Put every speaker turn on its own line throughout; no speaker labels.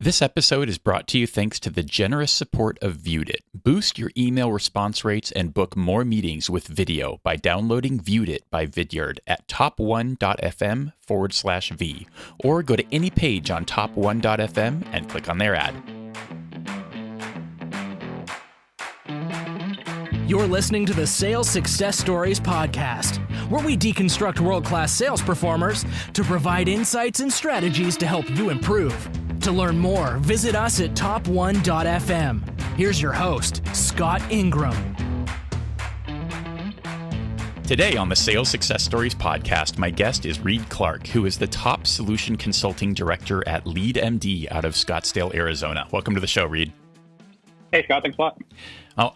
This episode is brought to you thanks to the generous support of Viewed It. Boost your email response rates and book more meetings with video by downloading Viewed It by Vidyard at top1.fm/V, or go to any page on top1.fm and click on their ad.
You're listening to the Sales Success Stories podcast, where we deconstruct world-class sales performers to provide insights and strategies to help you improve. To learn more, visit us at top1.fm. Here's your host, Scott Ingram.
Today on the Sales Success Stories podcast, my guest is Reed Clarke, who is the top solution consulting director at LeadMD out of Scottsdale, Arizona. Welcome to the show, Reed.
Hey, Scott. Thanks a lot.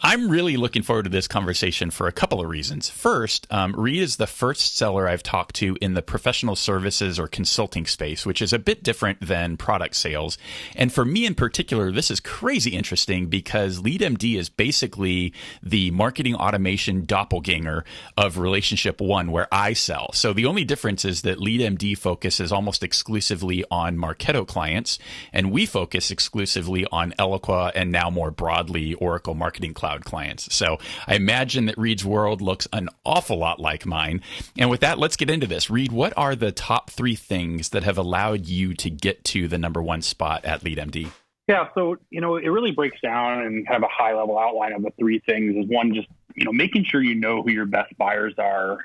I'm really looking forward to this conversation for a couple of reasons. First, Reed is the first seller I've talked to in the professional services or consulting space, which is a bit different than product sales. And for me in particular, this is crazy interesting because LeadMD is basically the marketing automation doppelganger of Relationship One, where I sell. So the only difference is that LeadMD focuses almost exclusively on Marketo clients, and we focus exclusively on Eloqua and now more broadly Oracle Marketing Cloud clients. So I imagine that Reed's world looks an awful lot like mine. And with that, let's get into this. Reed, what are the top three things that have allowed you to get to the number one spot at LeadMD?
Yeah, so, it really breaks down and kind of a high level outline of the three things is one, just, making sure you know who your best buyers are.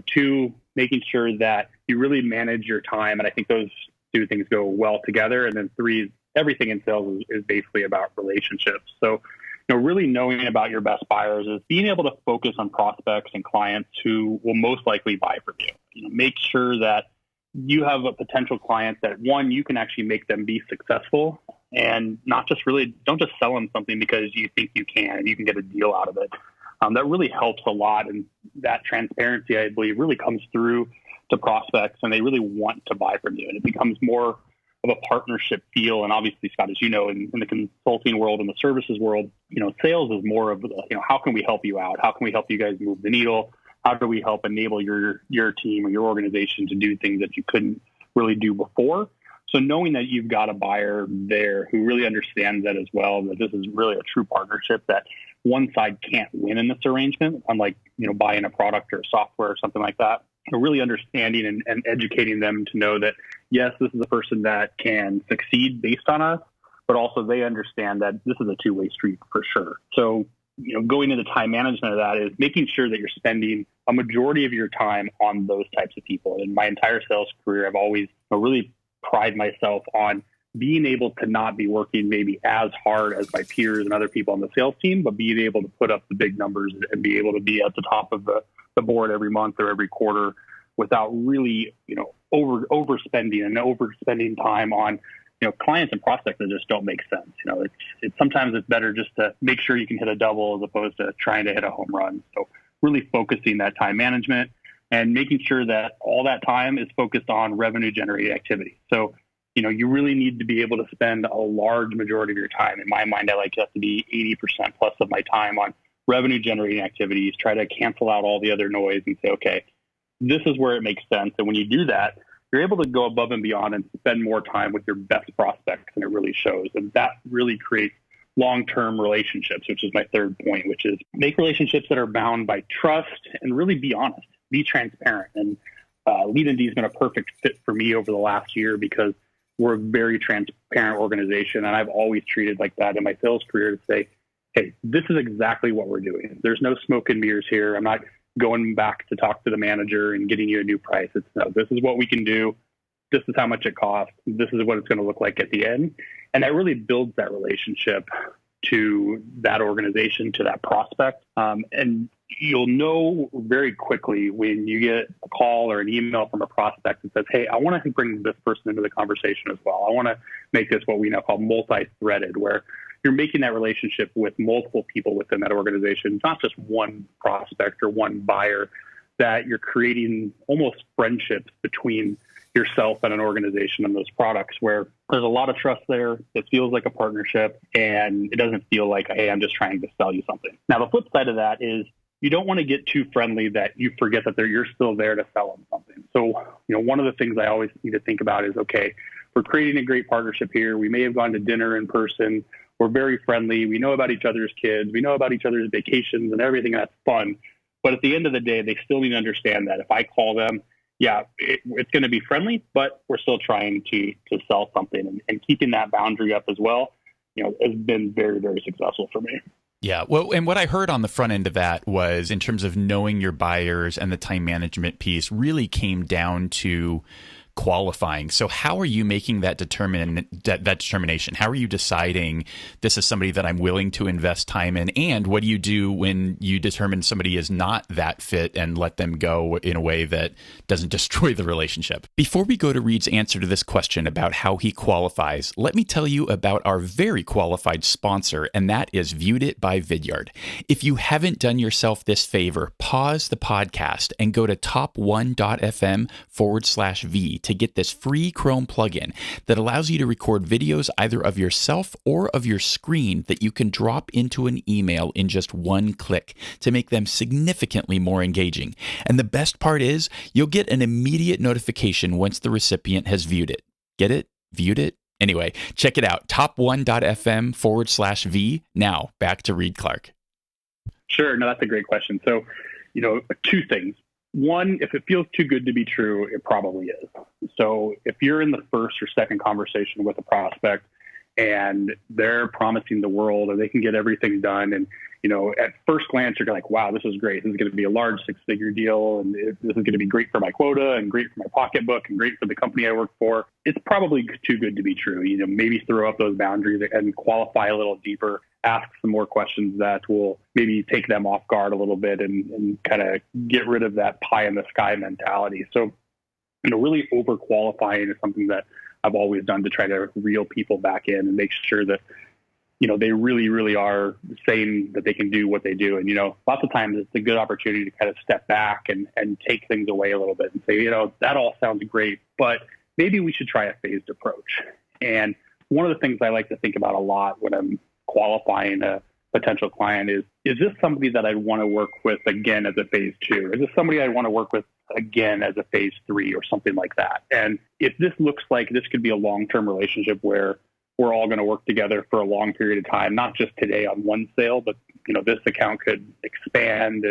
Two, making sure that you really manage your time. And I think those two things go well together. And then three, everything in sales is basically about relationships. So, really knowing about your best buyers is being able to focus on prospects and clients who will most likely buy from you. Make sure that you have a potential client that, one, you can actually make them be successful and not just don't just sell them something because you think you can and you can get a deal out of it. That really helps a lot. And that transparency, I believe, really comes through to prospects and they really want to buy from you. And it becomes more of a partnership feel. And obviously, Scott, as you know, in the consulting world and the services world, sales is more of, how can we help you out? How can we help you guys move the needle? How do we help enable your team or your organization to do things that you couldn't really do before? So knowing that you've got a buyer there who really understands that as well, that this is really a true partnership, that one side can't win in this arrangement, unlike, buying a product or software or something like that. Really understanding and educating them to know that, yes, this is a person that can succeed based on us, but also they understand that this is a two-way street for sure. So, going into time management of that is making sure that you're spending a majority of your time on those types of people. In my entire sales career, I've always really pride myself on being able to not be working maybe as hard as my peers and other people on the sales team, but being able to put up the big numbers and be able to be at the top of the board every month or every quarter without really, overspending time on, clients and prospects that just don't make sense. Sometimes it's better just to make sure you can hit a double as opposed to trying to hit a home run. So really focusing that time management and making sure that all that time is focused on revenue generating activity. So, you really need to be able to spend a large majority of your time. In my mind, I like that to be 80% plus of my time on revenue generating activities, try to cancel out all the other noise and say, okay, this is where it makes sense. And when you do that, you're able to go above and beyond and spend more time with your best prospects. And it really shows. And that really creates long-term relationships, which is my third point, which is make relationships that are bound by trust and really be honest, be transparent. And LeadMD has been a perfect fit for me over the last year because we're a very transparent organization. And I've always treated like that in my sales career to say, hey, this is exactly what we're doing. There's no smoke and mirrors here. I'm not going back to talk to the manager and getting you a new price. It's no, this is what we can do. This is how much it costs. This is what it's going to look like at the end. And that really builds that relationship to that organization, to that prospect. And you'll know very quickly when you get a call or an email from a prospect that says, hey, I want to bring this person into the conversation as well. I want to make this what we now call multi-threaded, where you're making that relationship with multiple people within that organization, not just one prospect or one buyer, that you're creating almost friendships between yourself and an organization and those products where there's a lot of trust there. It feels like a partnership and it doesn't feel like, hey, I'm just trying to sell you something. Now, the flip side of that is you don't want to get too friendly that you forget that you're still there to sell them something. So, one of the things I always need to think about is, okay, we're creating a great partnership here. We may have gone to dinner in person. We're very friendly. We know about each other's kids. We know about each other's vacations and everything. That's fun. But at the end of the day, they still need to understand that if I call them, it's going to be friendly, but we're still trying to sell something, and keeping that boundary up as well, has been very, very successful for me.
Yeah. Well, and what I heard on the front end of that was, in terms of knowing your buyers and the time management piece, really came down to qualifying. So how are you making that determination? How are you deciding this is somebody that I'm willing to invest time in? And what do you do when you determine somebody is not that fit and let them go in a way that doesn't destroy the relationship? Before we go to Reed's answer to this question about how he qualifies, let me tell you about our very qualified sponsor, and that is Viewed It by Vidyard. If you haven't done yourself this favor, pause the podcast and go to top1.fm/V to get this free Chrome plugin that allows you to record videos either of yourself or of your screen that you can drop into an email in just one click to make them significantly more engaging. And the best part is, you'll get an immediate notification once the recipient has viewed it. Get it? Viewed it? Anyway, check it out, top1.fm/V. Now, back to Reed Clarke.
Sure. No, that's a great question. So, two things. One, if it feels too good to be true, it probably is. So if you're in the first or second conversation with a prospect and they're promising the world, or they can get everything done, and at first glance you're like, wow, this is great. This is going to be a large six-figure deal, and this is going to be great for my quota and great for my pocketbook and great for the company I work for. It's probably too good to be true. Maybe throw up those boundaries and qualify a little deeper. Ask some more questions that will maybe take them off guard a little bit and kind of get rid of that pie in the sky mentality. So, really over-qualifying is something that I've always done to try to reel people back in and make sure that, they really, really are saying that they can do what they do. And, lots of times it's a good opportunity to kind of step back and take things away a little bit and say, that all sounds great, but maybe we should try a phased approach. And one of the things I like to think about a lot when I'm qualifying a potential client is this somebody that I'd want to work with again as a phase 2? Is this somebody I'd want to work with again as a phase 3 or something like that? And if this looks like this could be a long-term relationship where we're all going to work together for a long period of time, not just today on one sale, but this account could expand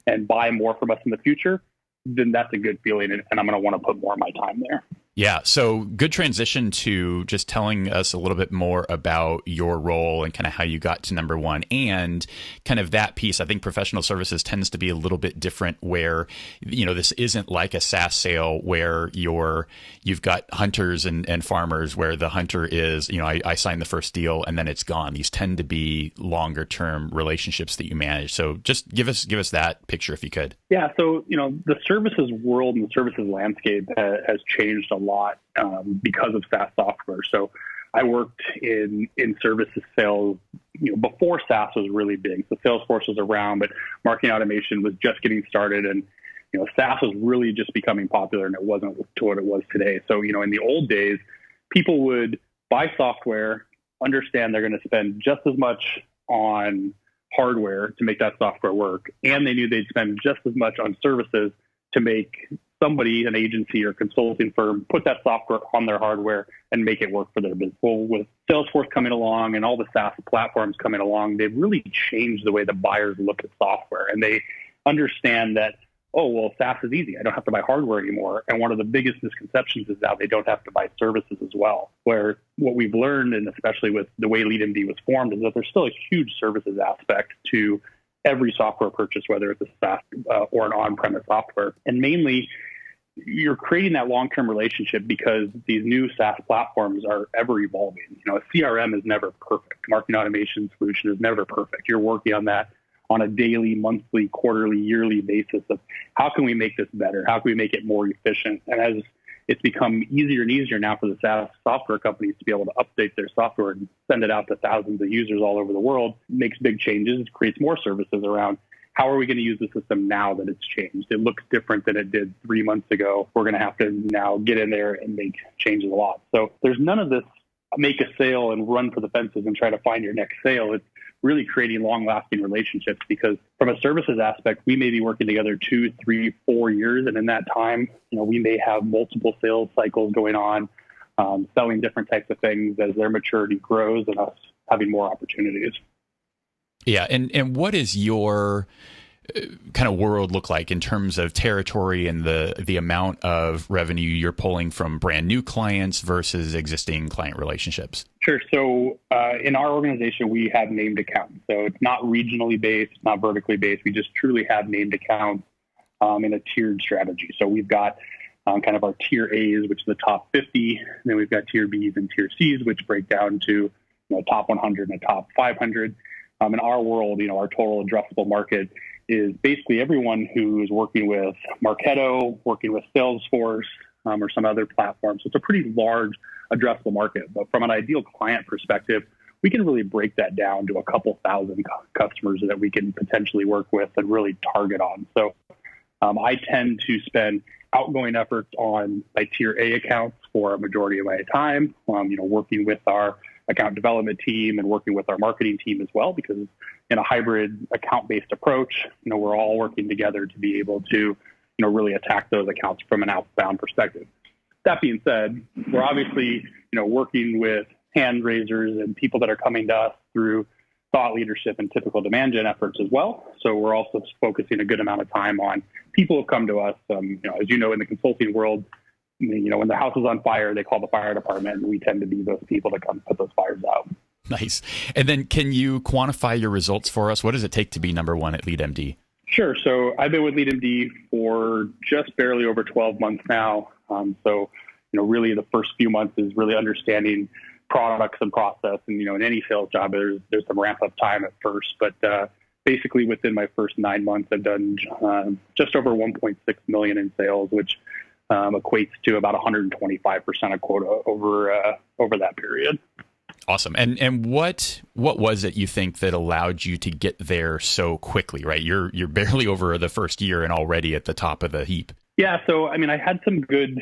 and buy more from us in the future, then that's a good feeling, and I'm going to want to put more of my time there.
Yeah. So good transition to just telling us a little bit more about your role and kind of how you got to number one, and kind of that piece. I think professional services tends to be a little bit different where, this isn't like a SaaS sale where you've got hunters and farmers, where the hunter is, I sign the first deal and then it's gone. These tend to be longer term relationships that you manage. So just give us that picture if you could.
Yeah. So, the services world and the services landscape has changed a lot because of SaaS software. So I worked in services sales, before SaaS was really big. So Salesforce was around, but marketing automation was just getting started, and SaaS was really just becoming popular, and it wasn't to what it was today. So in the old days, people would buy software, understand they're going to spend just as much on hardware to make that software work, and they knew they'd spend just as much on services to make somebody, an agency or consulting firm, put that software on their hardware and make it work for their business. Well, with Salesforce coming along and all the SaaS platforms coming along, they've really changed the way the buyers look at software. And they understand that, SaaS is easy. I don't have to buy hardware anymore. And one of the biggest misconceptions is now they don't have to buy services as well, where what we've learned, and especially with the way LeadMD was formed, is that there's still a huge services aspect to every software purchase, whether it's a SaaS or an on-premise software. And mainly, you're creating that long-term relationship because these new SaaS platforms are ever evolving. A CRM is never perfect. Marketing automation solution is never perfect. You're working on that on a daily, monthly, quarterly, yearly basis of how can we make this better? How can we make it more efficient? And as it's become easier and easier now for the SaaS software companies to be able to update their software and send it out to thousands of users all over the world, makes big changes, creates more services around how are we going to use the system now that it's changed? It looks different than it did 3 months ago. We're going to have to now get in there and make changes a lot. So there's none of this make a sale and run for the fences and try to find your next sale. It's really creating long-lasting relationships, because from a services aspect, we may be working together 2, 3, 4 years. And in that time, we may have multiple sales cycles going on. selling different types of things as their maturity grows and us having more opportunities.
Yeah. And what is your kind of world look like in terms of territory and the amount of revenue you're pulling from brand new clients versus existing client relationships?
Sure. So in our organization, we have named accounts. So it's not regionally based, not vertically based. We just truly have named accounts in a tiered strategy. So we've got kind of our tier A's, which is the top 50. And then we've got tier B's and tier C's, which break down to top 100 and top 500. In our world, our total addressable market is basically everyone who is working with Marketo, working with Salesforce, or some other platform. So it's a pretty large addressable market. But from an ideal client perspective, we can really break that down to a couple thousand customers that we can potentially work with and really target on. So I tend to spend outgoing efforts on my tier A accounts for a majority of my time, working with our account development team and working with our marketing team as well, because in a hybrid account-based approach, we're all working together to be able to, really attack those accounts from an outbound perspective. That being said, we're obviously, working with hand raisers and people that are coming to us through thought leadership and typical demand gen efforts as well. So we're also focusing a good amount of time on people who come to us. As you know, in the consulting world, when the house is on fire, they call the fire department, and we tend to be those people that come put those fires out.
Nice. And then can you quantify your results for us? What does it take to be number one at LeadMD?
Sure. So I've been with LeadMD for just barely over 12 months now. Really the first few months is really understanding products and process. And, in any sales job, there's some ramp up time at first. But basically within my first 9 months, I've done just over 1.6 million in sales, which equates to about 125% of quota over that period.
Awesome. And what was it you think that allowed you to get there so quickly, right? You're barely over the first year and already at the top of the heap.
Yeah. So, I had some good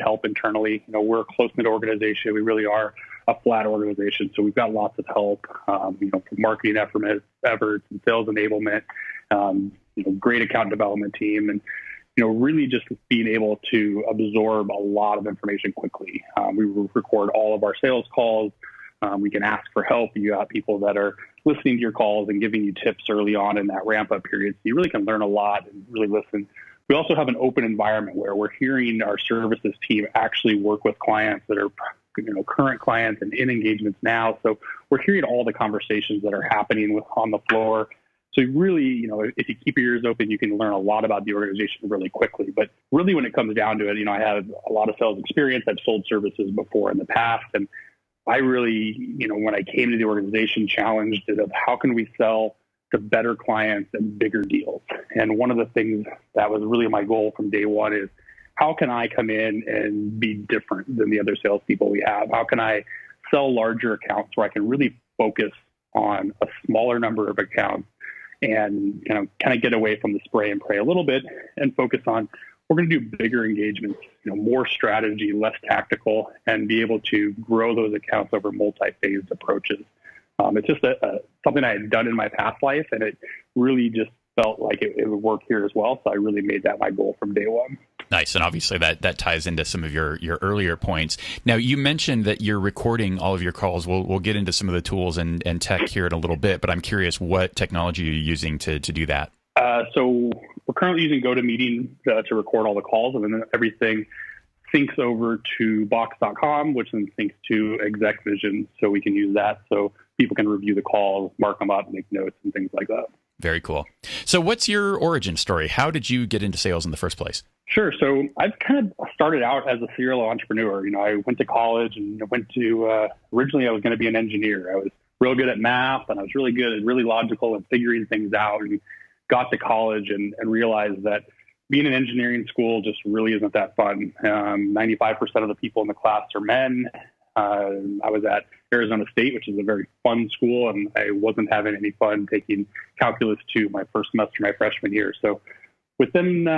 help internally. We're a close-knit organization. We really are a flat organization. So we've got lots of help, from marketing efforts and sales enablement, great account development team, and really just being able to absorb a lot of information quickly. We record all of our sales calls. We can ask for help. You got people that are listening to your calls and giving you tips early on in that ramp up period. So you really can learn a lot and really listen. We also have an open environment where we're hearing our services team actually work with clients that are current clients and in engagements now. So we're hearing all the conversations that are happening on the floor. So really, if you keep your ears open, you can learn a lot about the organization really quickly. But really, when it comes down to it, I have a lot of sales experience. I've sold services before in the past. And I really, when I came to the organization, challenged it of how can we sell to better clients and bigger deals. And one of the things that was really my goal from day one is how can I come in and be different than the other salespeople we have? How can I sell larger accounts where I can really focus on a smaller number of accounts and kind of get away from the spray and pray a little bit and focus on, we're going to do bigger engagements, more strategy, less tactical, and be able to grow those accounts over multi-phased approaches. It's just something I had done in my past life, and it really just felt like it would work here as well. So I really made that my goal from day one.
Nice. And obviously that ties into some of your earlier points. Now, you mentioned that you're recording all of your calls. We'll get into some of the tools and tech here in a little bit, but I'm curious what technology you're using to do that.
So we're currently using GoToMeeting to record all the calls, and then everything syncs over to Box.com, which then syncs to ExecVision. So we can use that so people can review the calls, mark them up, make notes, and things like that.
Very cool. So what's your origin story? How did you get into sales in the first place?
Sure. So I've kind of started out as a serial entrepreneur. I went to college and originally I was going to be an engineer. I was real good at math and I was really logical and figuring things out, and got to college and realized that being in engineering school just really isn't that fun. 95% of the people in the class are men. I was at Arizona State, which is a very fun school, and I wasn't having any fun taking Calculus 2 my first semester, my freshman year. So within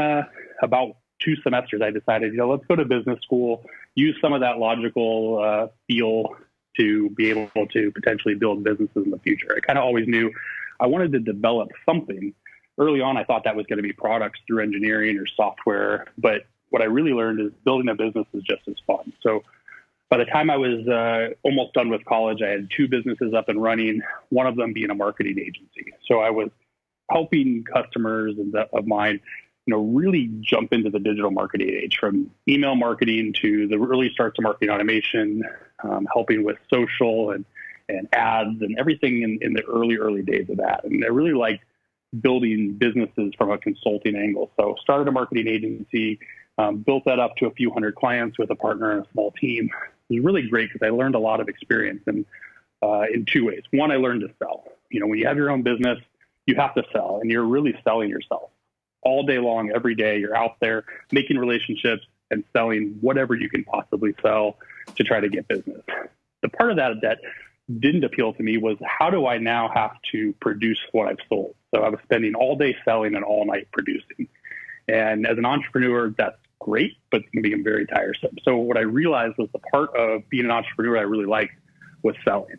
about 2 semesters, I decided, let's go to business school, use some of that logical feel to be able to potentially build businesses in the future. I kind of always knew I wanted to develop something. Early on, I thought that was going to be products through engineering or software, but what I really learned is building a business is just as fun. So by the time I was almost done with college, I had 2 businesses up and running, one of them being a marketing agency. So I was helping customers of mine, really jump into the digital marketing age, from email marketing to the early starts of marketing automation, helping with social and ads and everything in the early days of that. And I really liked building businesses from a consulting angle. So started a marketing agency, built that up to a few hundred clients with a partner and a small team. It was really great because I learned a lot of experience in 2 ways. One, I learned to sell. When you have your own business, you have to sell, and you're really selling yourself all day long, every day. You're out there making relationships and selling whatever you can possibly sell to try to get business. The part of that didn't appeal to me was, how do I now have to produce what I've sold? So I was spending all day selling and all night producing. And as an entrepreneur, that's great, but it can become very tiresome. So what I realized was the part of being an entrepreneur I really liked was selling.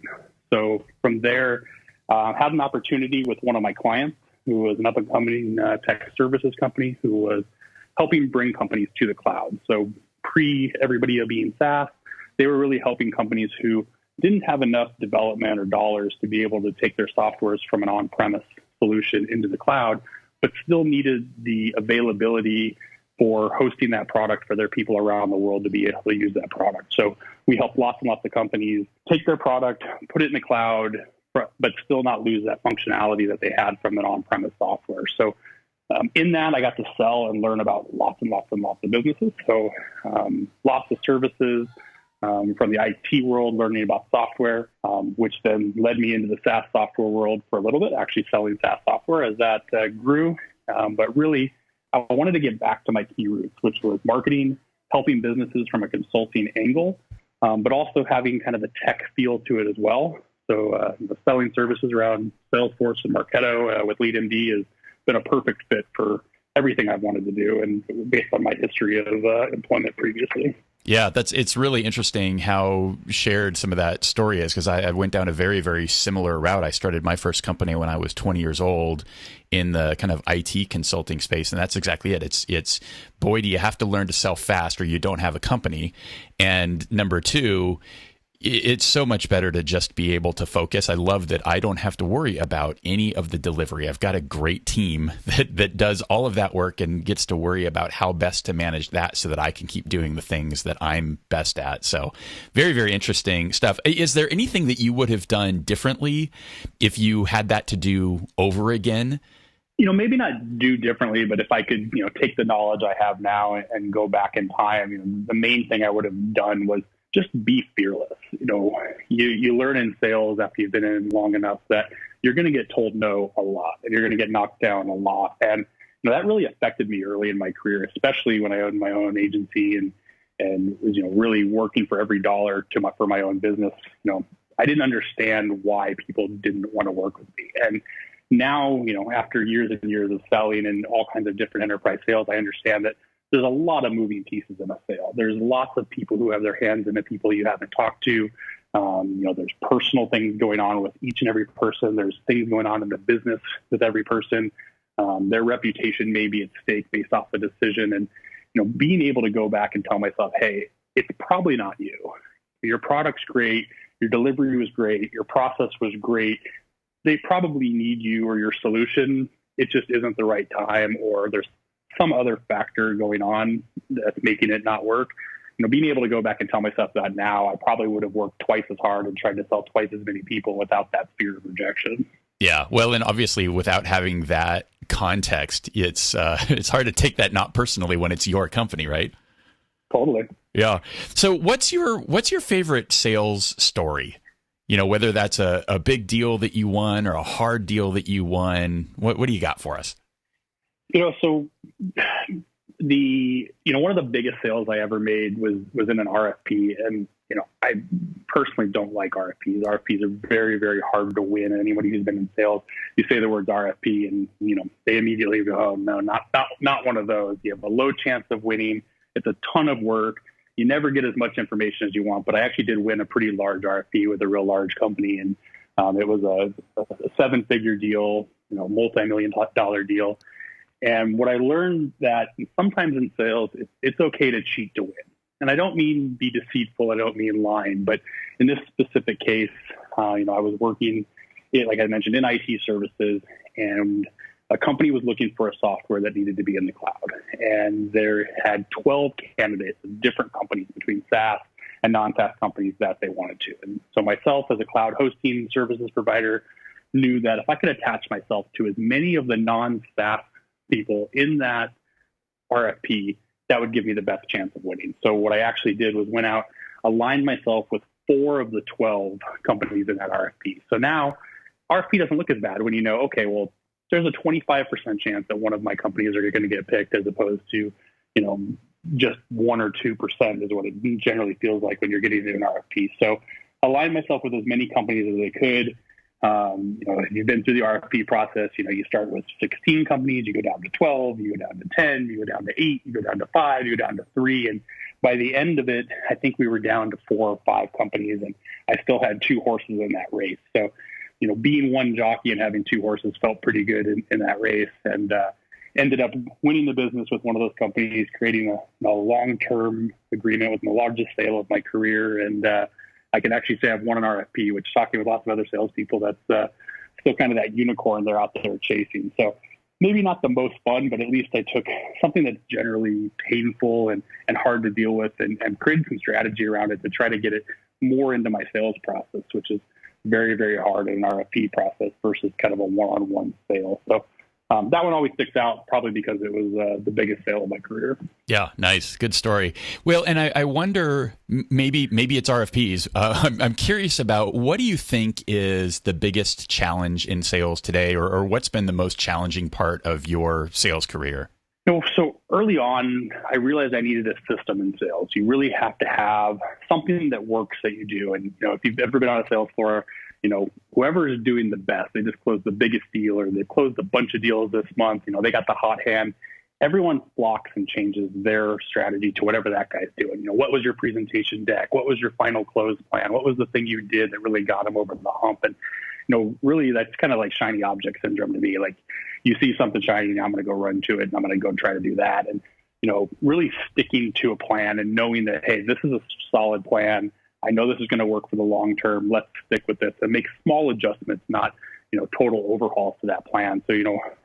So from there, had an opportunity with one of my clients, who was an up-and-coming tech services company, who was helping bring companies to the cloud. So everybody being SaaS, they were really helping companies who didn't have enough development or dollars to be able to take their softwares from an on-premise solution into the cloud, but still needed the availability for hosting that product for their people around the world to be able to use that product. So we helped lots and lots of companies take their product, put it in the cloud, but still not lose that functionality that they had from an on-premise software. So in that, I got to sell and learn about lots and lots and lots of businesses. So lots of services from the IT world, learning about software, which then led me into the SaaS software world for a little bit, actually selling SaaS software as that grew. But really, I wanted to get back to my key roots, which was marketing, helping businesses from a consulting angle, but also having kind of a tech feel to it as well. So selling services around Salesforce and Marketo with LeadMD has been a perfect fit for everything I've wanted to do, and based on my history of employment previously.
Yeah, it's really interesting how shared some of that story is, because I went down a very, very similar route. I started my first company when I was 20 years old in the kind of IT consulting space, and that's exactly it. It's boy, do you have to learn to sell fast or you don't have a company. And number two, it's so much better to just be able to focus. I love that I don't have to worry about any of the delivery. I've got a great team that does all of that work and gets to worry about how best to manage that so that I can keep doing the things that I'm best at. So very, very interesting stuff. Is there anything that you would have done differently if you had that to do over again?
Maybe not do differently, but if I could, take the knowledge I have now and go back in time, the main thing I would have done was just be fearless. You learn in sales after you've been in long enough that you're going to get told no a lot, and you're going to get knocked down a lot. And that really affected me early in my career, especially when I owned my own agency and was really working for every dollar for my own business. I didn't understand why people didn't want to work with me. And now, after years and years of selling and all kinds of different enterprise sales, I understand that there's a lot of moving pieces in a sale. There's lots of people who have their hands in it, people you haven't talked to. There's personal things going on with each and every person. There's things going on in the business with every person. Their reputation may be at stake based off a decision. And, being able to go back and tell myself, hey, it's probably not you. Your product's great. Your delivery was great. Your process was great. They probably need you or your solution. It just isn't the right time, or there's some other factor going on that's making it not work. Being able to go back and tell myself that now, I probably would have worked twice as hard and tried to sell twice as many people without that fear of rejection.
Yeah, well, and obviously without having that context, it's hard to take that not personally when it's your company, right?
Totally.
Yeah. So what's your favorite sales story? Whether that's a big deal that you won or a hard deal that you won. What do you got for us?
So one of the biggest sales I ever made was in an RFP. And, I personally don't like RFPs. RFPs are very, very hard to win. Anybody who's been in sales, you say the words RFP and, they immediately go, oh, no, not one of those. You have a low chance of winning. It's a ton of work. You never get as much information as you want. But I actually did win a pretty large RFP with a real large company. And it was a 7-figure deal, multi-million-dollar deal. And what I learned that sometimes in sales, it's okay to cheat to win. and I don't mean be deceitful, I don't mean lying, but in this specific case, I was working, like I mentioned, in IT services, and a company was looking for a software that needed to be in the cloud. And there had 12 candidates of different companies between SaaS and non-SaaS companies that they wanted to. And so myself, as a cloud hosting services provider, knew that if I could attach myself to as many of the non-SaaS people in that RFP, that would give me the best chance of winning. So what I actually did was went out, aligned myself with 4 of the 12 companies in that RFP. So now RFP doesn't look as bad when you know, okay, well, there's a 25% chance that one of my companies are going to get picked, as opposed to, just 1 or 2% is what it generally feels like when you're getting into an RFP. So align myself with as many companies as I could. If you've been through the RFP process, you start with 16 companies, you go down to 12, you go down to 10, you go down to 8, you go down to 5, you go down to 3. And by the end of it, I think we were down to 4 or 5 companies, and I still had 2 horses in that race. So, being one jockey and having 2 horses felt pretty good in that race, and ended up winning the business with one of those companies, creating a long-term agreement with the largest sale of my career. And I can actually say I've won an RFP, which, talking with lots of other salespeople, that's still kind of that unicorn they're out there chasing. So maybe not the most fun, but at least I took something that's generally painful and hard to deal with, and created some strategy around it to try to get it more into my sales process, which is very, very hard in an RFP process versus kind of a one-on-one sale. So that one always sticks out, probably because it was the biggest sale of my career.
Yeah, nice. Good story. Well, and I wonder, maybe it's RFPs. I'm curious about, what do you think is the biggest challenge in sales today, or what's been the most challenging part of your sales career?
So early on, I realized I needed a system in sales. You really have to have something that works that you do. And, if you've ever been on a sales floor, whoever is doing the best, they just closed the biggest deal, or they've closed a bunch of deals this month, they got the hot hand. Everyone flocks and changes their strategy to whatever that guy's doing. What was your presentation deck? What was your final close plan? What was the thing you did that really got him over the hump? And, really, that's kind of like shiny object syndrome to me. Like, you see something shiny, and I'm going to go run to it, and I'm going to go try to do that. And, really sticking to a plan and knowing that, hey, this is a solid plan. I know this is going to work for the long term. Let's stick with this and make small adjustments, not, total overhauls to that plan. So,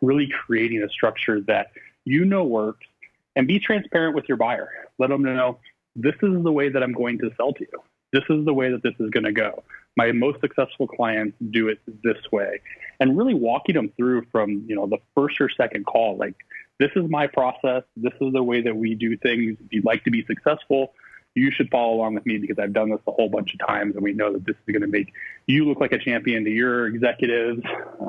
really creating a structure that works, and be transparent with your buyer. Let them know, this is the way that I'm going to sell to you. This is the way that this is going to go. My most successful clients do it this way. And really walking them through from, the first or second call, like, this is my process. This is the way that we do things. If you'd like to be successful, you should follow along with me, because I've done this a whole bunch of times, and we know that this is going to make you look like a champion to your executives.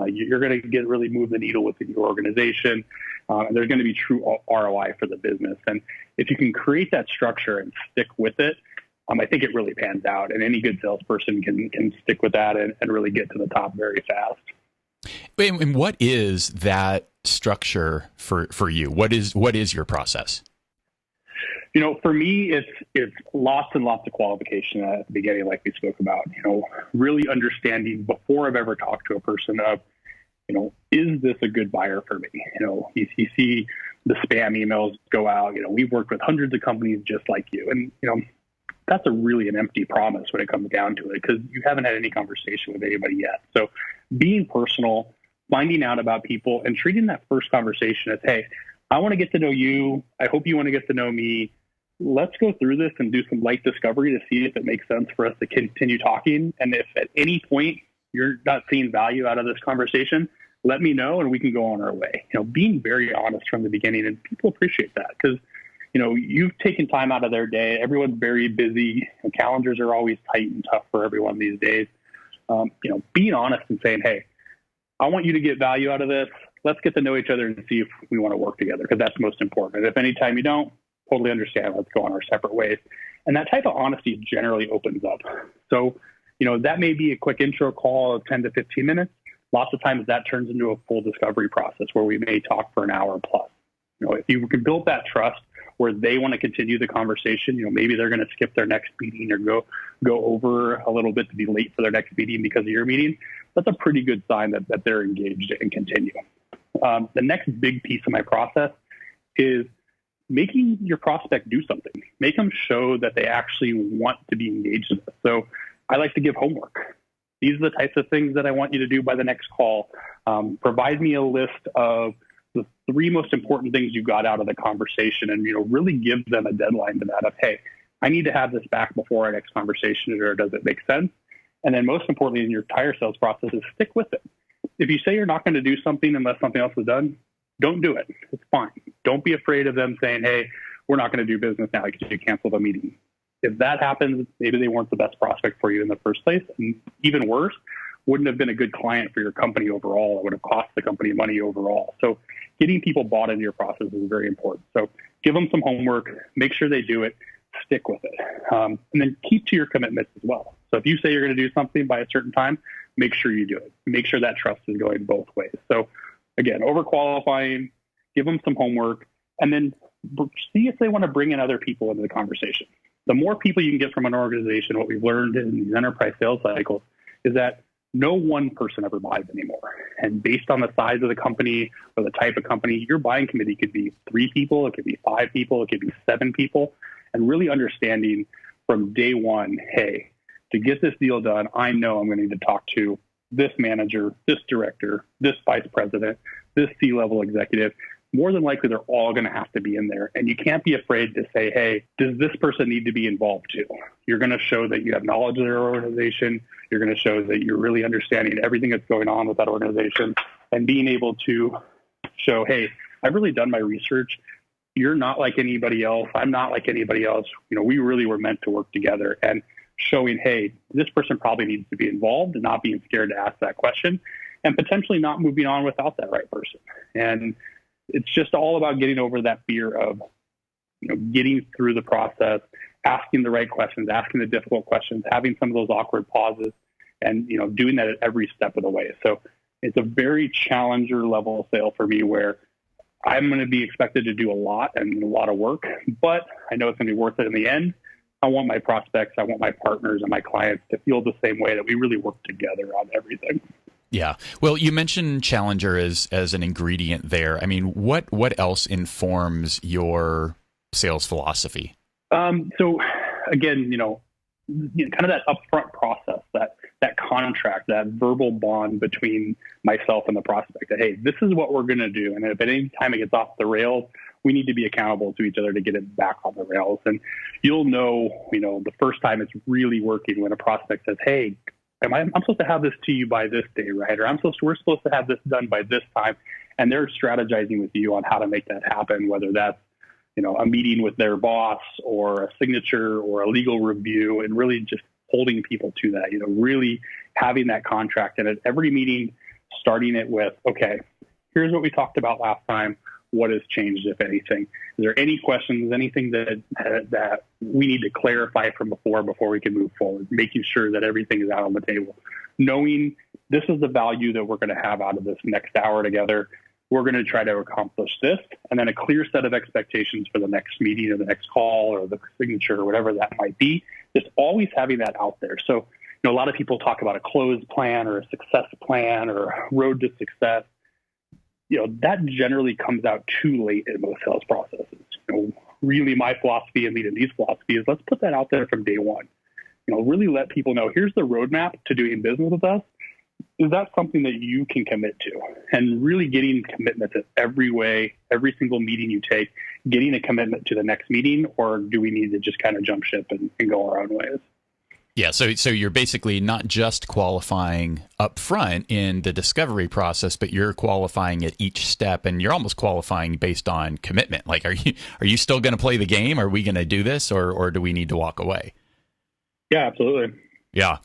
You're going to really move the needle within your organization. And there's going to be true ROI for the business. And if you can create that structure and stick with it, I think it really pans out, and any good salesperson can stick with that and really get to the top very fast.
And what is that structure for you? What is your process?
For me, it's lots and lots of qualification at the beginning, like we spoke about. Really understanding before I've ever talked to a person of, is this a good buyer for me? You see the spam emails go out. We've worked with hundreds of companies just like you, and that's really an empty promise when it comes down to it, because you haven't had any conversation with anybody yet. So being personal, finding out about people, and treating that first conversation as, hey, I want to get to know you. I hope you want to get to know me. Let's go through this and do some light discovery to see if it makes sense for us to continue talking. And if at any point you're not seeing value out of this conversation, let me know and we can go on our way. Being very honest from the beginning, and people appreciate that, because you've taken time out of their day. Everyone's very busy. Calendars are always tight and tough for everyone these days. Being honest and saying, hey, I want you to get value out of this. Let's get to know each other and see if we want to work together, because that's most important. If any time you don't, totally understand. Let's go on our separate ways. And that type of honesty generally opens up. So, that may be a quick intro call of 10 to 15 minutes. Lots of times that turns into a full discovery process where we may talk for an hour plus. If you can build that trust where they want to continue the conversation, maybe they're going to skip their next meeting or go over a little bit to be late for their next meeting because of your meeting. That's a pretty good sign that they're engaged and continue. The next big piece of my process is making your prospect do something. Make them show that they actually want to be engaged in this. So I like to give homework. These are the types of things that I want you to do by the next call. Provide me a list of the 3 most important things you got out of the conversation, and really give them a deadline to that of, hey, I need to have this back before our next conversation, or does it make sense? And then most importantly in your entire sales process is stick with it. If you say you're not going to do something unless something else is done, don't do it. It's fine. Don't be afraid of them saying, hey, we're not going to do business now because you canceled a meeting. If that happens, maybe they weren't the best prospect for you in the first place. And even worse, wouldn't have been a good client for your company overall. It would have cost the company money overall. So getting people bought into your process is very important. So give them some homework, make sure they do it, stick with it. And then keep to your commitments as well. So if you say you're going to do something by a certain time, make sure you do it. Make sure that trust is going both ways. So again, overqualifying, give them some homework, and then see if they want to bring in other people into the conversation. The more people you can get from an organization, what we've learned in these enterprise sales cycles is that no one person ever buys anymore. And based on the size of the company or the type of company, your buying committee could be 3 people, it could be 5 people, it could be 7 people, and really understanding from day one, hey, to get this deal done, I know I'm going to need to talk to this manager, this director, this vice president, this C-level executive. More than likely, they're all going to have to be in there. And you can't be afraid to say, hey, does this person need to be involved too? You're going to show that you have knowledge of their organization. You're going to show that you're really understanding everything that's going on with that organization and being able to show, hey, I've really done my research. You're not like anybody else. I'm not like anybody else. We really were meant to work together. And showing, hey, this person probably needs to be involved and not being scared to ask that question and potentially not moving on without that right person. And it's just all about getting over that fear of, getting through the process, asking the right questions, asking the difficult questions, having some of those awkward pauses, and, doing that at every step of the way. So it's a very challenger level sale for me where I'm going to be expected to do a lot and a lot of work, but I know it's going to be worth it in the end. I want my prospects, I want my partners and my clients to feel the same way, that we really work together on everything.
Yeah. Well, you mentioned Challenger as an ingredient there. I mean, what else informs your sales philosophy?
So again, kind of that upfront process, that contract, that verbal bond between myself and the prospect that, hey, this is what we're going to do. And if at any time it gets off the rails, we need to be accountable to each other to get it back on the rails. And you'll know, the first time it's really working when a prospect says, hey, I'm supposed to have this to you by this day, right? Or we're supposed to have this done by this time. And they're strategizing with you on how to make that happen, whether that's, a meeting with their boss or a signature or a legal review, and really just holding people to that, really having that contract. And at every meeting, starting it with, okay, here's what we talked about last time. What has changed, if anything? Is there any questions, anything that we need to clarify from before we can move forward? Making sure that everything is out on the table. Knowing this is the value that we're going to have out of this next hour together. We're going to try to accomplish this, and then a clear set of expectations for the next meeting or the next call or the signature or whatever that might be. Just always having that out there. So, a lot of people talk about a close plan or a success plan or a road to success. That generally comes out too late in most sales processes. Really my philosophy and LeadMD's philosophy is let's put that out there from day one. Really let people know, here's the roadmap to doing business with us. Is that something that you can commit to? And really getting commitments in every way, every single meeting you take, getting a commitment to the next meeting, or do we need to just kind of jump ship and go our own ways?
Yeah, so you're basically not just qualifying up front in the discovery process, but you're qualifying at each step, and you're almost qualifying based on commitment. Like, are you still going to play the game? Are we going to do this, or do we need to walk away?
Yeah, absolutely.
Yeah.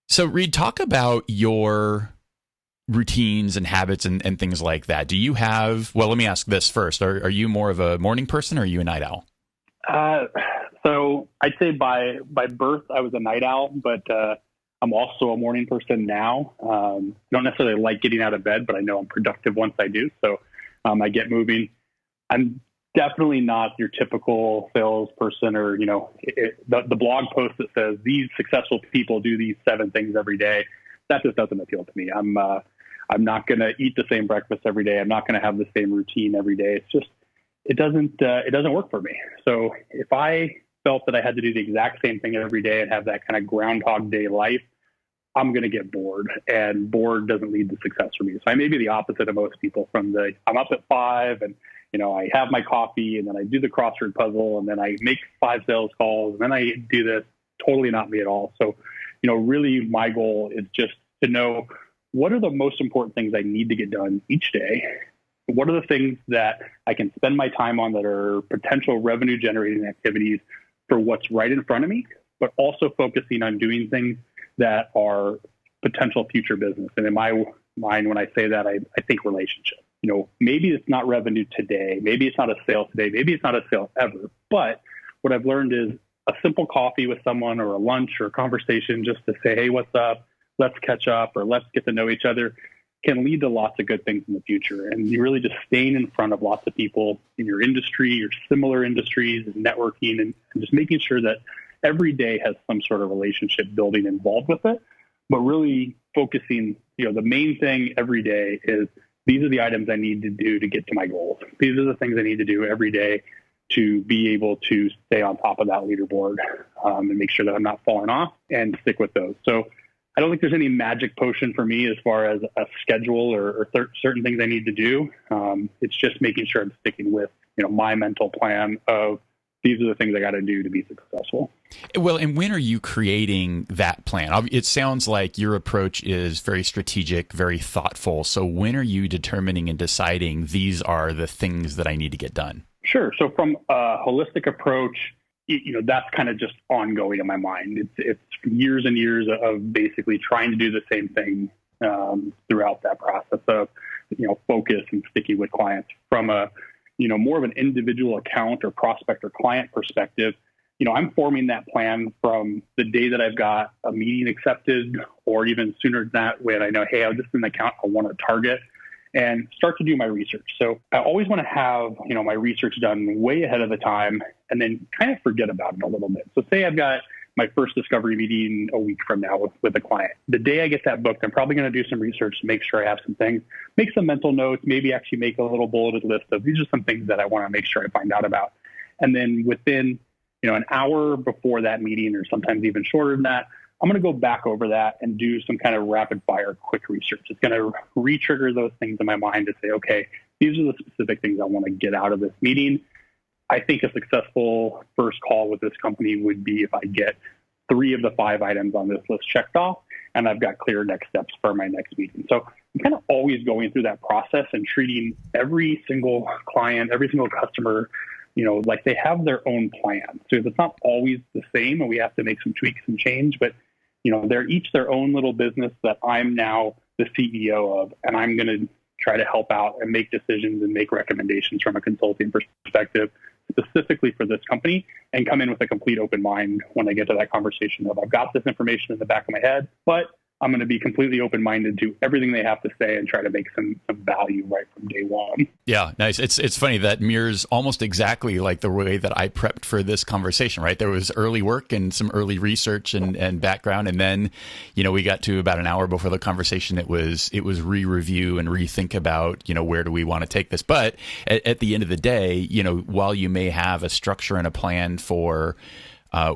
So, Reed, talk about your routines and habits and things like that. Do you have? Well, let me ask this first: Are you more of a morning person, or are you a night owl?
So I'd say by birth, I was a night owl, but I'm also a morning person now. Don't necessarily like getting out of bed, but I know I'm productive once I do. So I get moving. I'm definitely not your typical salesperson or, the blog post that says these successful people do these 7 things every day. That just doesn't appeal to me. I'm not going to eat the same breakfast every day. I'm not going to have the same routine every day. It's just, it doesn't work for me. So if I felt that I had to do the exact same thing every day and have that kind of Groundhog Day life, I'm going to get bored, and bored doesn't lead to success for me. So I may be the opposite of most people. I'm up at 5 and, I have my coffee, and then I do the crossword puzzle, and then I make 5 sales calls, and then I do this. Totally not me at all. So, really my goal is just to know what are the most important things I need to get done each day. What are the things that I can spend my time on that are potential revenue generating activities for what's right in front of me, but also focusing on doing things that are potential future business. And in my mind, when I say that, I think relationship. Maybe it's not revenue today. Maybe it's not a sale today. Maybe it's not a sale ever. But what I've learned is a simple coffee with someone, or a lunch, or a conversation just to say, hey, what's up? Let's catch up, or let's get to know each other, can lead to lots of good things in the future. And you really just staying in front of lots of people in your industry or similar industries, and networking, and just making sure that every day has some sort of relationship building involved with it. But really focusing, the main thing every day is, these are the items I need to do to get to my goals. These are the things I need to do every day to be able to stay on top of that leaderboard, and make sure that I'm not falling off, and stick with those. So I don't think there's any magic potion for me as far as a schedule or certain things I need to do. It's just making sure I'm sticking with, my mental plan of, these are the things I got to do to be successful.
Well, and when are you creating that plan? It sounds like your approach is very strategic, very thoughtful. So when are you determining and deciding these are the things that I need to get done?
Sure. So from a holistic approach, that's kind of just ongoing in my mind. It's years and years of basically trying to do the same thing throughout that process of, focus and sticking with clients. From a more of an individual account or prospect or client perspective, I'm forming that plan from the day that I've got a meeting accepted, or even sooner than that, when I know, hey, this is an account I want to target, and start to do my research. So I always want to have, my research done way ahead of the time, and then kind of forget about it a little bit. So say I've got my first discovery meeting a week from now with a client. The day I get that booked, I'm probably going to do some research to make sure I have some things, make some mental notes, maybe actually make a little bulleted list of, these are some things that I want to make sure I find out about. And then within, an hour before that meeting, or sometimes even shorter than that, I'm going to go back over that and do some kind of rapid fire quick research. It's going to re-trigger those things in my mind to say, okay, these are the specific things I want to get out of this meeting. I think a successful first call with this company would be if I get 3 of the 5 items on this list checked off, and I've got clear next steps for my next meeting. So I'm kind of always going through that process and treating every single client, every single customer, like they have their own plan. So it's not always the same, and we have to make some tweaks and change, but they're each their own little business that I'm now the CEO of, and I'm going to try to help out and make decisions and make recommendations from a consulting perspective, specifically for this company, and come in with a complete open mind when I get to that conversation of, I've got this information in the back of my head, but I'm going to be completely open-minded to everything they have to say and try to make some value right from day one.
Yeah, nice. It's funny, that mirrors almost exactly like the way that I prepped for this conversation, right? There was early work and some early research and background. And then, we got to about an hour before the conversation. It was re-review and rethink about, where do we want to take this? But at the end of the day, while you may have a structure and a plan for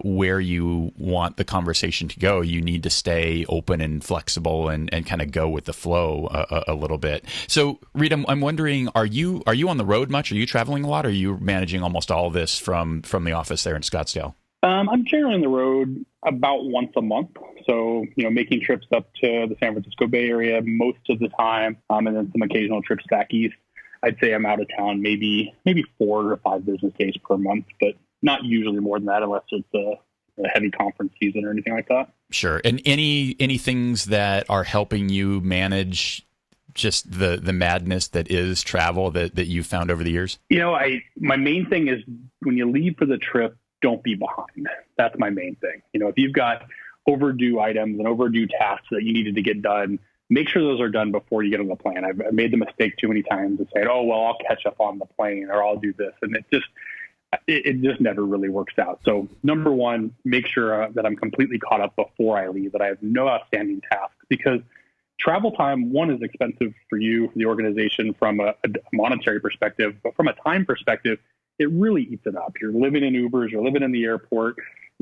where you want the conversation to go, you need to stay open and flexible and kind of go with the flow a little bit. So, Reed, I'm wondering, are you on the road much? Are you traveling a lot? Or are you managing almost all of this from the office there in Scottsdale?
I'm generally on the road about once a month. So, making trips up to the San Francisco Bay Area most of the time, and then some occasional trips back east. I'd say I'm out of town maybe 4 or 5 business days per month, but not usually more than that unless it's a heavy conference season or anything like that.
Sure. And any things that are helping you manage just the madness that is travel that you've found over the years?
My main thing is, when you leave for the trip, don't be behind. That's my main thing. If you've got overdue items and overdue tasks that you needed to get done, make sure those are done before you get on the plane. I've made the mistake too many times of saying, oh, well, I'll catch up on the plane, or I'll do this. And it just never really works out. So number one, make sure that I'm completely caught up before I leave, that I have no outstanding tasks, because travel time, one, is expensive for you, for the organization, from a monetary perspective, but from a time perspective, it really eats it up. You're living in Ubers, you're living in the airport,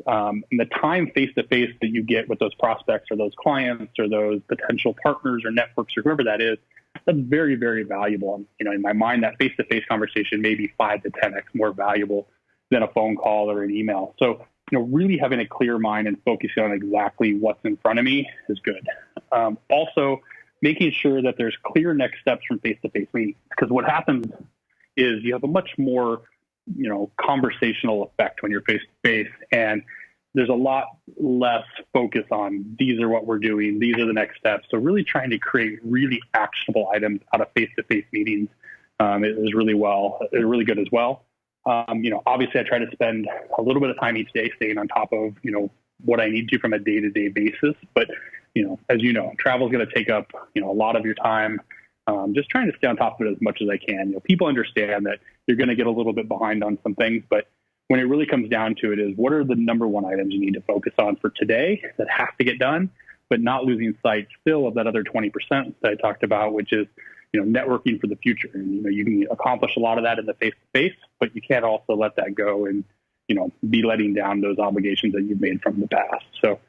and the time face-to-face that you get with those prospects or those clients or those potential partners or networks or whoever that is, that's very, very valuable. And, in my mind, that face-to-face conversation may be 5 to 10x more valuable than a phone call or an email. So, really having a clear mind and focusing on exactly what's in front of me is good. Also, making sure that there's clear next steps from face-to-face meetings, because what happens is you have a much more, conversational effect when you're face-to-face, and there's a lot less focus on these are what we're doing, these are the next steps. So really trying to create really actionable items out of face-to-face meetings is really good as well. Obviously I try to spend a little bit of time each day staying on top of, what I need to from a day-to-day basis. But, as travel is going to take up, a lot of your time. Just trying to stay on top of it as much as I can. People understand that you're going to get a little bit behind on some things, but when it really comes down to it is what are the number one items you need to focus on for today that have to get done, but not losing sight still of that other 20% that I talked about, which is, networking for the future. And, you can accomplish a lot of that in the face-to-face, but you can't also let that go and, be letting down those obligations that you've made from the past. So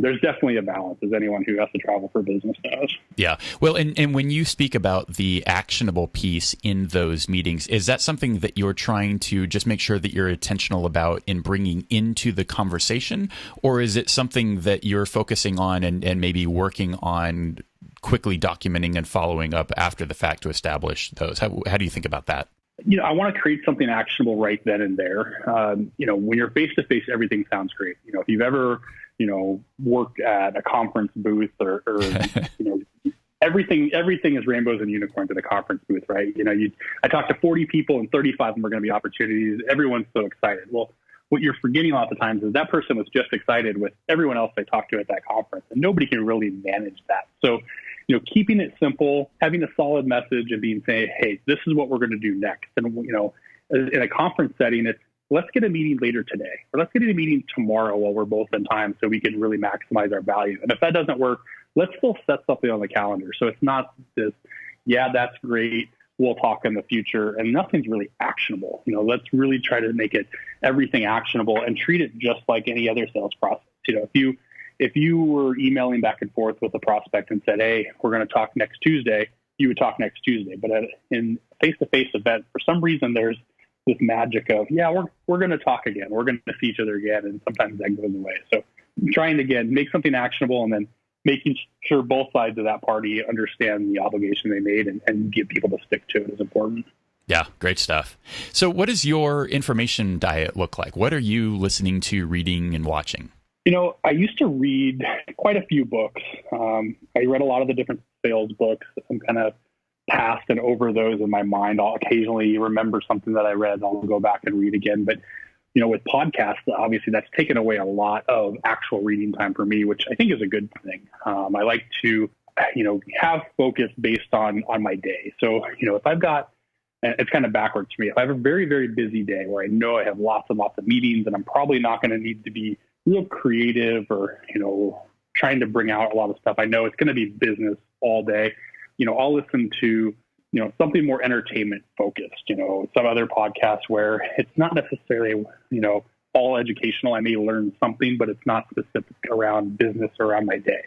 there's definitely a balance, as anyone who has to travel for business knows.
Yeah. Well, and when you speak about the actionable piece in those meetings, is that something that you're trying to just make sure that you're intentional about in bringing into the conversation? Or is it something that you're focusing on and maybe working on quickly documenting and following up after the fact to establish those? How do you think about that?
I want to create something actionable right then and there. When you're face-to-face, everything sounds great. If you've ever worked at a conference booth or everything is rainbows and unicorns at a conference booth, right? I talked to 40 people and 35 of them are going to be opportunities. Everyone's so excited. Well, what you're forgetting a lot of times is that person was just excited with everyone else they talked to at that conference, and nobody can really manage that. So, keeping it simple, having a solid message and saying, hey, this is what we're going to do next. And, in a conference setting, it's, let's get a meeting later today, or let's get a meeting tomorrow while we're both in time so we can really maximize our value. And if that doesn't work, let's still set something on the calendar. So it's not this, yeah, that's great, we'll talk in the future, and nothing's really actionable. Let's really try to make everything actionable and treat it just like any other sales process. If you were emailing back and forth with a prospect and said, hey, we're going to talk next Tuesday, you would talk next Tuesday. But in a face-to-face event, for some reason, there's this magic of, yeah, we're going to talk again. We're going to see each other again. And sometimes that goes away. So trying to, again, make something actionable and then making sure both sides of that party understand the obligation they made and get people to stick to it is important.
Yeah, great stuff. So what does your information diet look like? What are you listening to, reading, and watching?
I used to read quite a few books. I read a lot of the different sales books. I'm kind of past and over those in my mind. I'll occasionally remember something that I read. I'll go back and read again. But, with podcasts, obviously that's taken away a lot of actual reading time for me, which I think is a good thing. I like to, have focus based on my day. So, if I've got, it's kind of backwards for me. If I have a very, very busy day where I know I have lots and lots of meetings and I'm probably not going to need to be real creative or, trying to bring out a lot of stuff, I know it's going to be business all day. I'll listen to, something more entertainment focused, some other podcasts where it's not necessarily, all educational. I may learn something, but it's not specific around business or around my day.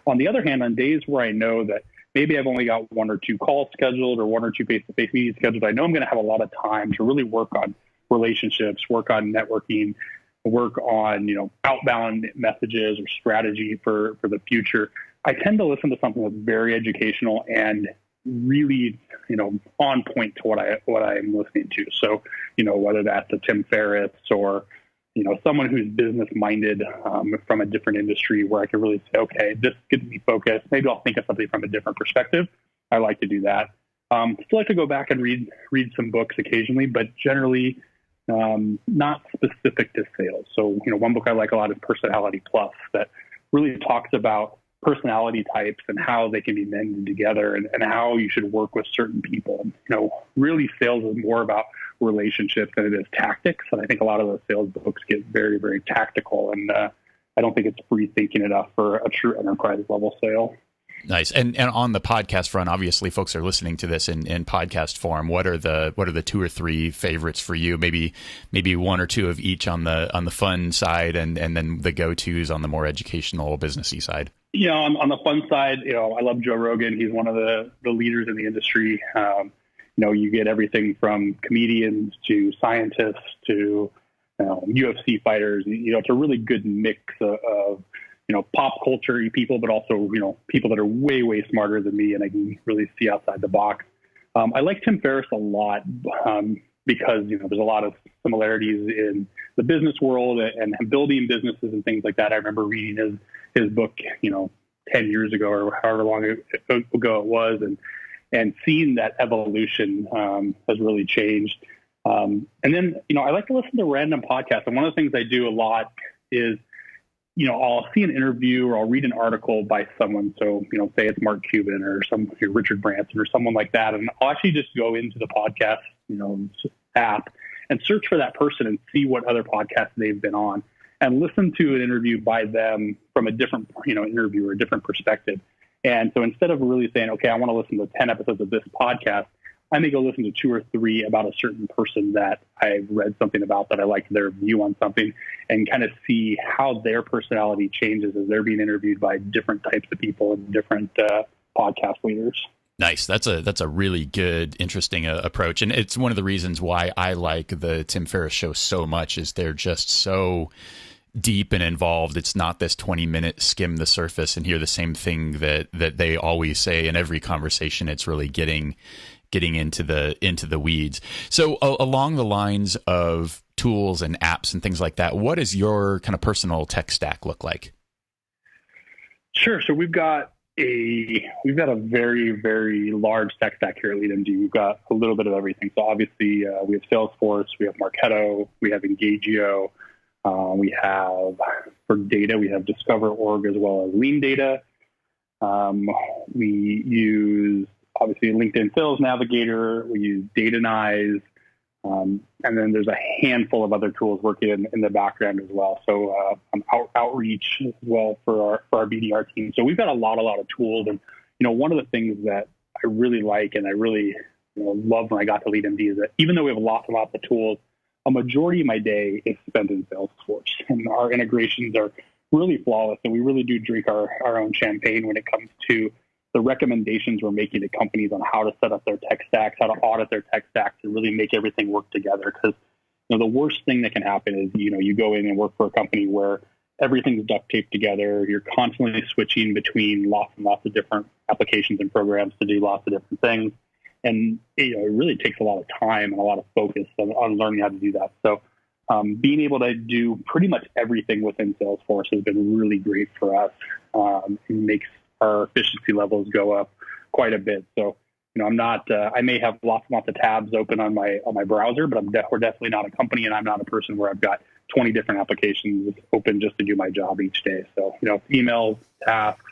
On the other hand, on days where I know that maybe I've only got 1 or 2 calls scheduled or 1 or 2 face-to-face meetings scheduled, I know I'm going to have a lot of time to really work on relationships, work on networking, work on, outbound messages or strategy for the future. I tend to listen to something that's very educational and really, on point to what I'm listening to. So, whether that's a Tim Ferriss or, someone who's business minded from a different industry where I can really say, okay, this gets me focused. Maybe I'll think of something from a different perspective. I like to do that. Still like to go back and read some books occasionally, but generally not specific to sales. So, one book I like a lot is Personality Plus, that really talks about personality types and how they can be mended together and how you should work with certain people. Really sales is more about relationships than it is tactics. And I think a lot of those sales books get very, very tactical. And I don't think it's free thinking enough for a true enterprise level sale.
Nice. And on the podcast front, obviously folks are listening to this in podcast form. What are the 2 or 3 favorites for you? Maybe 1 or 2 of each on the fun side, and then the go-tos on the more educational businessy side.
On the fun side, I love Joe Rogan. He's one of the leaders in the industry. You get everything from comedians to scientists to UFC fighters. It's a really good mix of pop culture people, but also, people that are way, way smarter than me, and I can really see outside the box. I like Tim Ferriss a lot because, there's a lot of similarities in the business world and building businesses and things like that. I remember reading his book, 10 years ago or however long ago it was, and seeing that evolution has really changed. And then, I like to listen to random podcasts. And one of the things I do a lot is, I'll see an interview or I'll read an article by someone. So, say it's Mark Cuban or Richard Branson or someone like that. And I'll actually just go into the podcast, app and search for that person and see what other podcasts they've been on and listen to an interview by them from a different, interview or a different perspective. And so instead of really saying, okay, I want to listen to 10 episodes of this podcast, I may go listen to 2 or 3 about a certain person that I've read something about, that I like their view on something, and kind of see how their personality changes as they're being interviewed by different types of people and different podcast leaders.
Nice. That's a really good, interesting approach. And it's one of the reasons why I like the Tim Ferriss show so much, is they're just so deep and involved. It's not this 20-minute skim the surface and hear the same thing that they always say in every conversation. It's really getting into the weeds. So along the lines of tools and apps and things like that, what does your kind of personal tech stack look like?
Sure. So we've got a very, very large tech stack here at LeadMD. We've got a little bit of everything. So obviously we have Salesforce, we have Marketo, we have Engagio, we have, for data, we have Discover.org as well as Lean Data. We use obviously LinkedIn Sales Navigator, we use Datanyze, and then there's a handful of other tools working in the background as well. So outreach as well for our BDR team. So we've got a lot of tools. And, one of the things that I really like and I really loved when I got to LeadMD is that even though we have lots and lots of tools, a majority of my day is spent in Salesforce. And our integrations are really flawless. And we really do drink our own champagne when it comes to the recommendations we're making to companies on how to set up their tech stacks, how to audit their tech stacks, and really make everything work together. Because the worst thing that can happen is you go in and work for a company where everything's duct taped together. You're constantly switching between lots and lots of different applications and programs to do lots of different things, and it really takes a lot of time and a lot of focus on learning how to do that. So being able to do pretty much everything within Salesforce has been really great for us. It makes our efficiency levels go up quite a bit. So, I'm not, I may have lots and lots of tabs open on my browser, but we're definitely not a company, and I'm not a person where I've got 20 different applications open just to do my job each day. So, emails, tasks,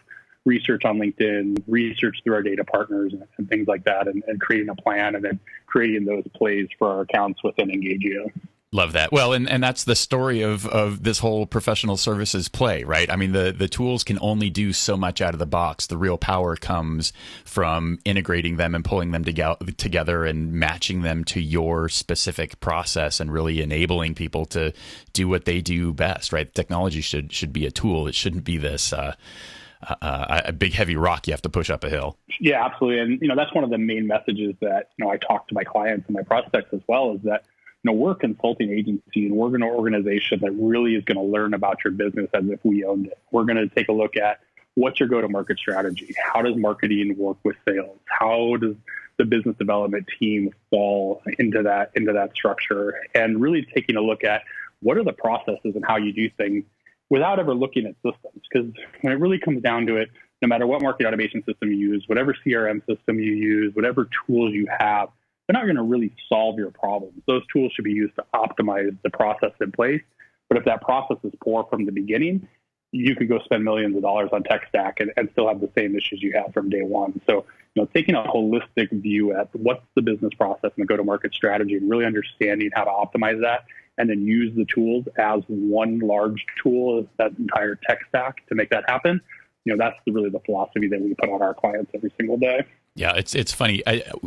research on LinkedIn, research through our data partners and things like that, and creating a plan and then creating those plays for our accounts within Engagio.
Love that. Well, and that's the story of this whole professional services play, right? I mean, the tools can only do so much out of the box. The real power comes from integrating them and pulling them together and matching them to your specific process and really enabling people to do what they do best, right? Technology should be a tool. It shouldn't be this a big heavy rock you have to push up a hill.
Yeah, absolutely. And that's one of the main messages that I talk to my clients and my prospects as well, is that we're a consulting agency and we're an organization that really is going to learn about your business as if we owned it. We're going to take a look at what's your go-to-market strategy? How does marketing work with sales? How does the business development team fall into that structure? And really taking a look at what are the processes and how you do things without ever looking at systems. Because when it really comes down to it, no matter what market automation system you use, whatever CRM system you use, whatever tools you have, they're not going to really solve your problems. Those tools should be used to optimize the process in place. But if that process is poor from the beginning, you could go spend millions of dollars on tech stack and still have the same issues you had from day one. So, taking a holistic view at what's the business process and the go-to-market strategy and really understanding how to optimize that, and then use the tools as one large tool, that entire tech stack, to make that happen, that's really the philosophy that we put on our clients every single day.
Yeah, it's funny.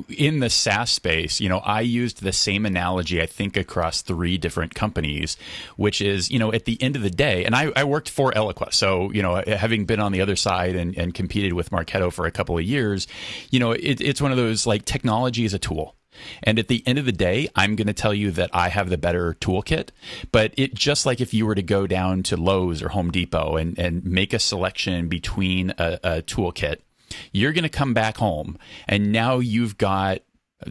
In the SaaS space, I used the same analogy, I think, across 3 different companies, which is, at the end of the day, and I worked for Eloqua. So, having been on the other side and competed with Marketo for a couple of years, it's one of those, like, technology is a tool. And at the end of the day, I'm going to tell you that I have the better toolkit. But it just like if you were to go down to Lowe's or Home Depot and make a selection between a toolkit, you're going to come back home and now you've got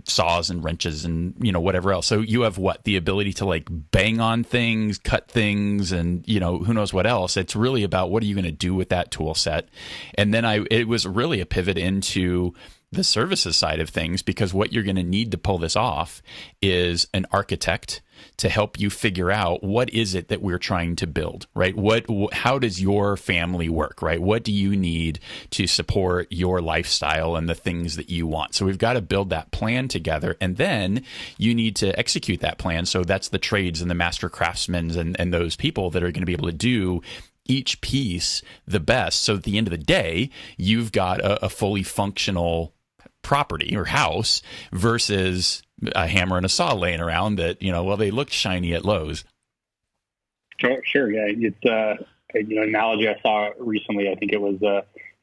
saws and wrenches and, whatever else. So you have the ability to like bang on things, cut things, and, who knows what else. It's really about what are you going to do with that tool set. And then it was really a pivot into the services side of things, because what you're going to need to pull this off is an architect to help you figure out what is it that we're trying to build, right? How does your family work, right? What do you need to support your lifestyle and the things that you want? So we've got to build that plan together, and then you need to execute that plan. So that's the trades and the master craftsmen and those people that are going to be able to do each piece the best. So at the end of the day, you've got a fully functional property or house versus a hammer and a saw laying around that, they look shiny at Lowe's.
Sure. Yeah. It's analogy I saw recently. I think it was,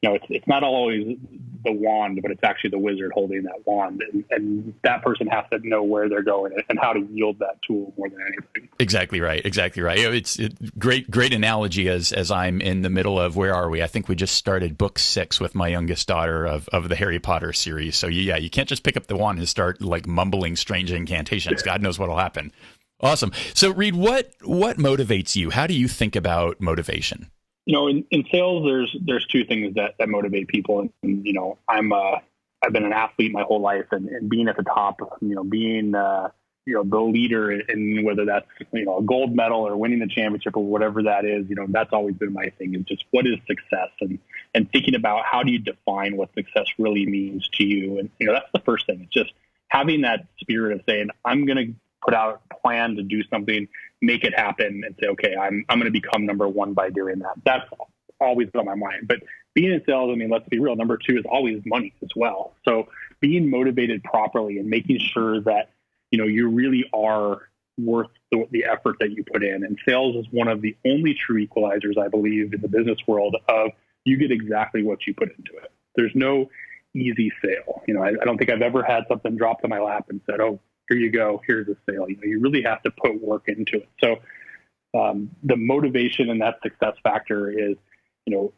it's not always the wand, but it's actually the wizard holding that wand. And that person has to know where they're going and how to yield that tool more than anything. Exactly right.
It's great analogy as I'm in the middle of, where are we? I think we just started book 6 with my youngest daughter of the Harry Potter series. So yeah, you can't just pick up the wand and start like mumbling strange incantations. God knows what'll happen. Awesome. So Reed, what motivates you? How do you think about motivation?
In sales, there's 2 things that motivate people. And I've been an athlete my whole life, and being at the top, being, the leader in whether that's, a gold medal or winning the championship or whatever that is, that's always been my thing, is just what is success, and thinking about how do you define what success really means to you. And, that's the first thing. It's just having that spirit of saying, I'm going to put out a plan to do something, make it happen, and say, okay, I'm going to become number 1 by doing that. That's always on my mind. But being in sales, let's be real, number 2 is always money as well. So being motivated properly and making sure that, you really are worth the effort that you put in. And sales is one of the only true equalizers, I believe, in the business world of you get exactly what you put into it. There's no easy sale. I don't think I've ever had something dropped in my lap and said, oh, here you go, here's a sale. You really have to put work into it. So the motivation and that success factor is,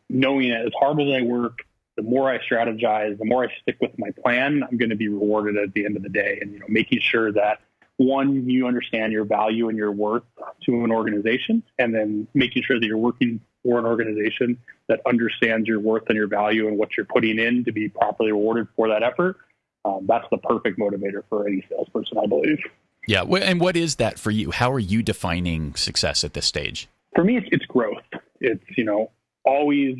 knowing that as hard as I work, the more I strategize, the more I stick with my plan, I'm going to be rewarded at the end of the day. And, making sure that, 1, you understand your value and your worth to an organization, and then making sure that you're working for an organization that understands your worth and your value and what you're putting in to be properly rewarded for that effort. That's the perfect motivator for any salesperson, I believe.
Yeah. And what is that for you? How are you defining success at this stage?
For me, it's growth. It's, always,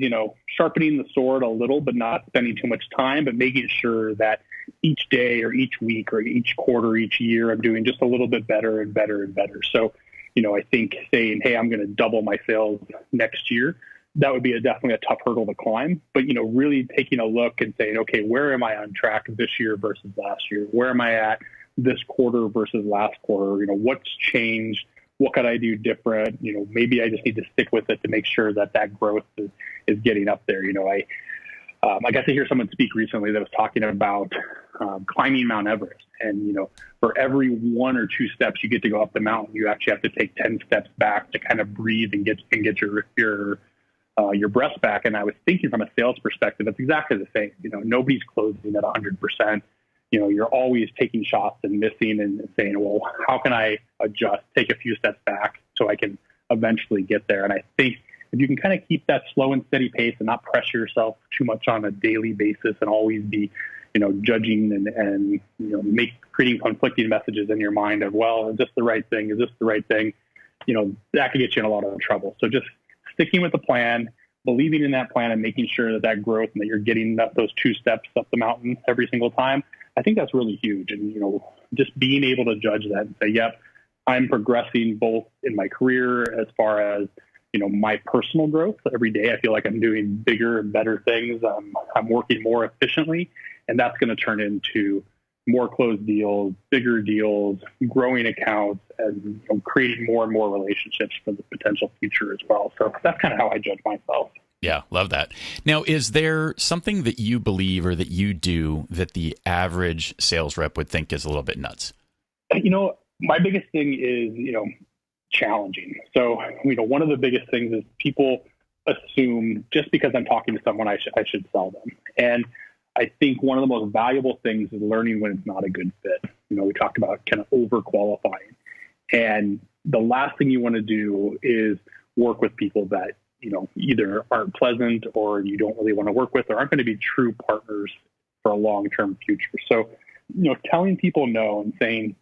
sharpening the sword a little, but not spending too much time, but making sure that each day or each week or each quarter, each year, I'm doing just a little bit better and better and better. So, I think saying, hey, I'm going to double my sales next year, that would be definitely a tough hurdle to climb. But, really taking a look and saying, okay, where am I on track this year versus last year? Where am I at this quarter versus last quarter? What's changed? What could I do different? Maybe I just need to stick with it to make sure that growth is getting up there. I got to hear someone speak recently that was talking about climbing Mount Everest. And, for every 1 or 2 steps you get to go up the mountain, you actually have to take 10 steps back to kind of breathe and get your breath back. And I was thinking from a sales perspective, it's exactly the same. Nobody's closing at 100%. You're always taking shots and missing and saying, well, how can I adjust, take a few steps back so I can eventually get there? And I think if you can kind of keep that slow and steady pace and not pressure yourself too much on a daily basis and always be, judging and creating conflicting messages in your mind of, well, is this the right thing? Is this the right thing? That could get you in a lot of trouble. So just sticking with the plan, believing in that plan, and making sure that growth and that you're getting those 2 steps up the mountain every single time, I think that's really huge. And, just being able to judge that and say, yep, I'm progressing both in my career as far as, my personal growth. Every day I feel like I'm doing bigger and better things. I'm working more efficiently, and that's going to turn into more closed deals, bigger deals, growing accounts, and creating more and more relationships for the potential future as well. So that's kind of how I judge myself.
Yeah, love that. Now, is there something that you believe or that you do that the average sales rep would think is a little bit nuts?
My biggest thing is, challenging. So, one of the biggest things is people assume just because I'm talking to someone, I should sell them. And I think one of the most valuable things is learning when it's not a good fit. We talked about kind of overqualifying. And the last thing you want to do is work with people that, either aren't pleasant or you don't really want to work with or aren't going to be true partners for a long-term future. So, telling people no and saying,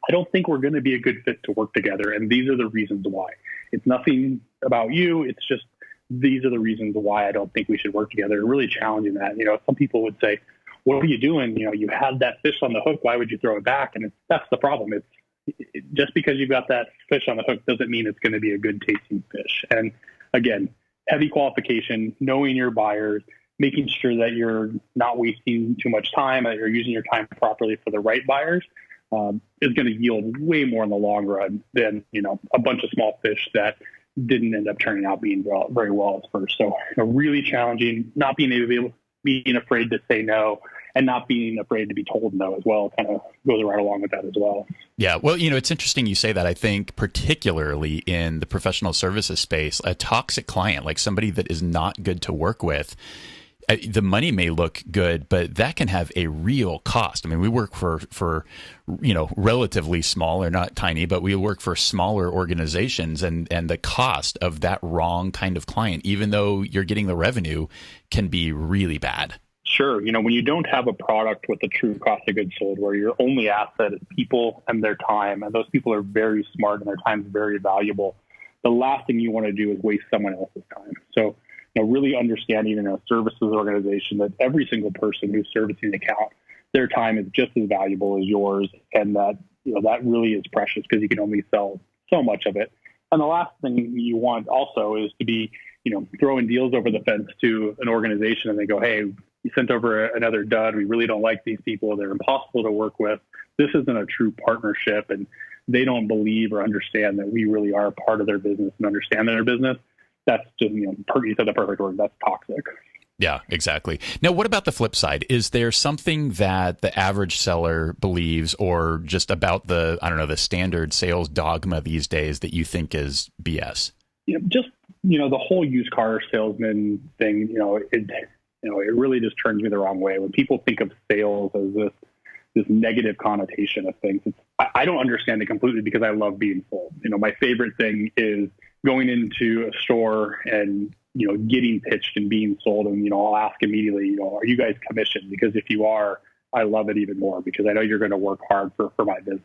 I don't think we're going to be a good fit to work together. And these are the reasons why. It's nothing about you. It's just, these are the reasons why I don't think we should work together. Really challenging that. Some people would say, what are you doing? You had that fish on the hook. Why would you throw it back? And that's the problem. Just because you've got that fish on the hook doesn't mean it's going to be a good tasting fish. And again, heavy qualification, knowing your buyers, making sure that you're not wasting too much time, that you're using your time properly for the right buyers, is going to yield way more in the long run than, a bunch of small fish that didn't end up turning out being very well at first. So really challenging, not being afraid to say no, and not being afraid to be told no as well kind of goes right along with that as well.
Yeah. Well, it's interesting you say that. I think particularly in the professional services space, a toxic client, like somebody that is not good to work with, the money may look good, but that can have a real cost. I mean, we work for relatively small, or not tiny, but we work for smaller organizations, and the cost of that wrong kind of client, even though you're getting the revenue, can be really bad.
Sure. When you don't have a product with a true cost of goods sold, where your only asset is people and their time, and those people are very smart and their time is very valuable, the last thing you want to do is waste someone else's time. So, really understanding in a services organization that every single person who's servicing an account, their time is just as valuable as yours, and that that really is precious because you can only sell so much of it. And the last thing you want also is to be, throwing deals over the fence to an organization and they go, hey, you sent over another dud. We really don't like these people. They're impossible to work with. This isn't a true partnership, and they don't believe or understand that we really are a part of their business and understand their business. That's just, you said the perfect word. That's toxic.
Yeah, exactly. Now, what about the flip side? Is there something that the average seller believes, or just about the standard sales dogma these days that you think is BS?
The whole used car salesman thing, it really just turns me the wrong way. When people think of sales as this negative connotation of things, I don't understand it completely because I love being sold. My favorite thing is going into a store and, getting pitched and being sold. And, I'll ask immediately, are you guys commissioned? Because if you are, I love it even more because I know you're going to work hard for my business.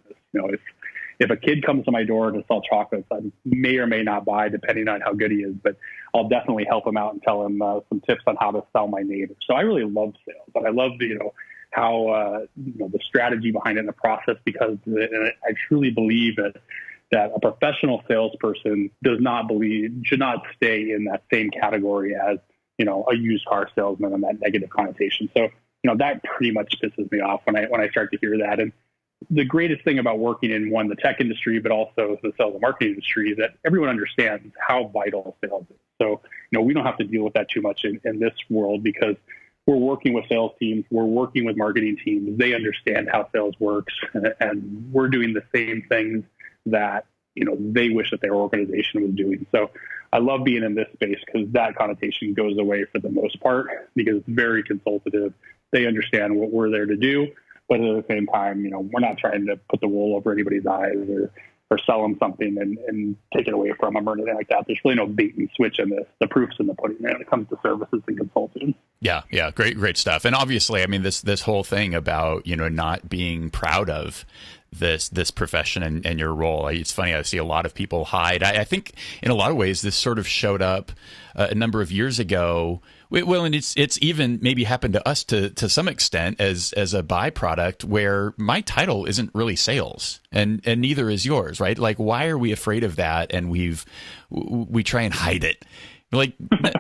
If a kid comes to my door to sell chocolates, I may or may not buy depending on how good he is, but I'll definitely help him out and tell him some tips on how to sell my neighbor. So I really love sales, but I love how the strategy behind it and the process, because I truly believe that a professional salesperson should not stay in that same category as a used car salesman and that negative connotation. So that pretty much pisses me off when I start to hear that. And the greatest thing about working in the tech industry, but also the sales and marketing industry, is that everyone understands how vital sales is. So, we don't have to deal with that too much in this world because we're working with sales teams, we're working with marketing teams. They understand how sales works, and we're doing the same things that, they wish that their organization was doing. So I love being in this space because that connotation goes away for the most part because it's very consultative. They understand what we're there to do. But at the same time, we're not trying to put the wool over anybody's eyes or sell them something and take it away from them or anything like that. There's really no bait and switch in this. The proof's in the pudding when it comes to services and consulting.
Yeah. Great stuff. And obviously, I mean, this whole thing about, not being proud of this profession and your role. It's funny. I see a lot of people hide. I think in a lot of ways, this sort of showed up a number of years ago Well, and it's even maybe happened to us to some extent as a byproduct where my title isn't really sales and neither is yours, right? Like, why are we afraid of that? And we try and hide it. Like,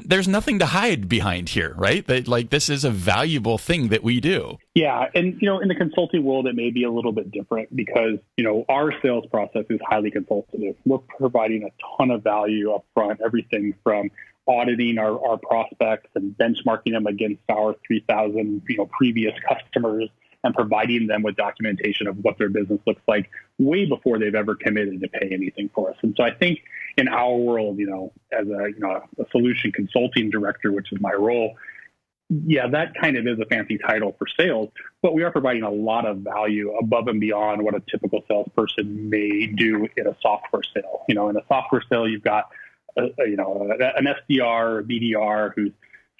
there's nothing to hide behind here, right? That, like, this is a valuable thing that we do.
Yeah. And, in the consulting world, it may be a little bit different because, our sales process is highly consultative. We're providing a ton of value up front, everything from auditing our prospects and benchmarking them against our 3,000, previous customers and providing them with documentation of what their business looks like way before they've ever committed to pay anything for us. And so I think in our world, as a solution consulting director, which is my role, yeah, that kind of is a fancy title for sales, but we are providing a lot of value above and beyond what a typical salesperson may do in a software sale. In a software sale, you've got an SDR, a BDR who's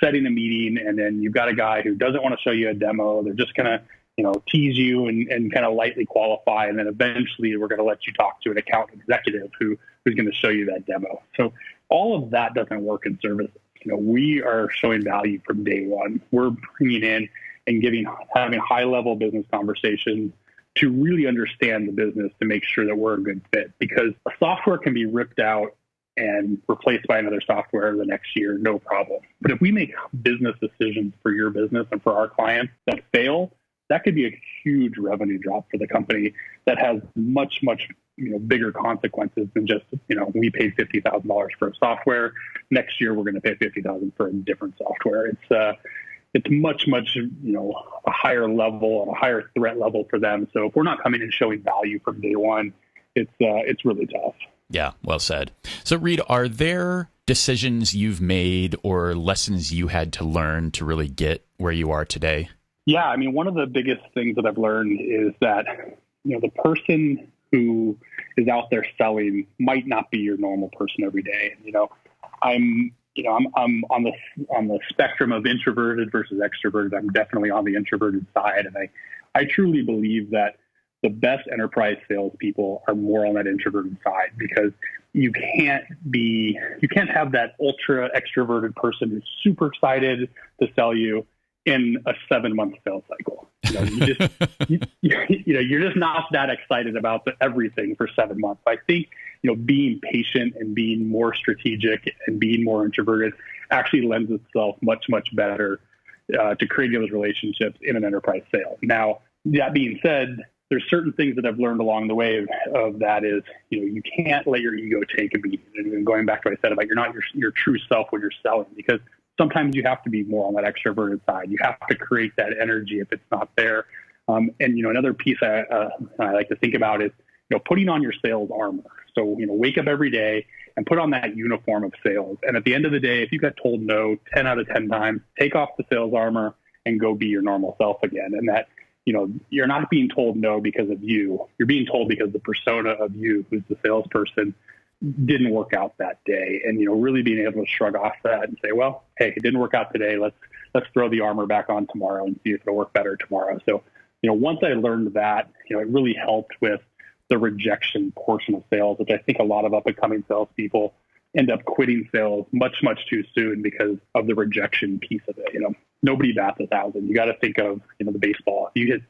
setting a meeting, and then you've got a guy who doesn't want to show you a demo. They're just going to, tease you and kind of lightly qualify. And then eventually we're going to let you talk to an account executive who's going to show you that demo. So all of that doesn't work in services. We are showing value from day one. We're bringing in and having high-level business conversations to really understand the business to make sure that we're a good fit, because a software can be ripped out and replaced by another software the next year, no problem. But if we make business decisions for your business and for our clients that fail, that could be a huge revenue drop for the company that has much, much bigger consequences than just, we paid $50,000 for a software. Next year, we're going to pay $50,000 for a different software. It's much, much, a higher level and a higher threat level for them. So if we're not coming and showing value from day one, it's really tough.
Yeah, well said. So, Reed, are there decisions you've made or lessons you had to learn to really get where you are today?
Yeah, one of the biggest things that I've learned is that, the person who is out there selling might not be your normal person every day. I'm on the spectrum of introverted versus extroverted. I'm definitely on the introverted side, and I truly believe that the best enterprise salespeople are more on that introverted side, because you can't have that ultra extroverted person who's super excited to sell you in a 7-month sales cycle. You're just not that excited about everything for 7 months. I think, being patient and being more strategic and being more introverted actually lends itself much, much better to creating those relationships in an enterprise sale. Now, that being said, there's certain things that I've learned along the way of that is, you can't let your ego take a beat. And going back to what I said about you're not your true self when you're selling, because sometimes you have to be more on that extroverted side. You have to create that energy if it's not there. And, another piece I like to think about is, putting on your sales armor. So, wake up every day and put on that uniform of sales. And at the end of the day, if you got told no 10 out of 10 times, take off the sales armor and go be your normal self again. And that, you're not being told no because of you. You're being told because the persona of you, who's the salesperson, didn't work out that day. And, really being able to shrug off that and say, well, hey, it didn't work out today. Let's throw the armor back on tomorrow and see if it'll work better tomorrow. So, once I learned that, it really helped with the rejection portion of sales, which I think a lot of up-and-coming salespeople end up quitting sales much, much too soon because of the rejection piece of it. Nobody bats 1,000. You got to think of, the baseball. If you hit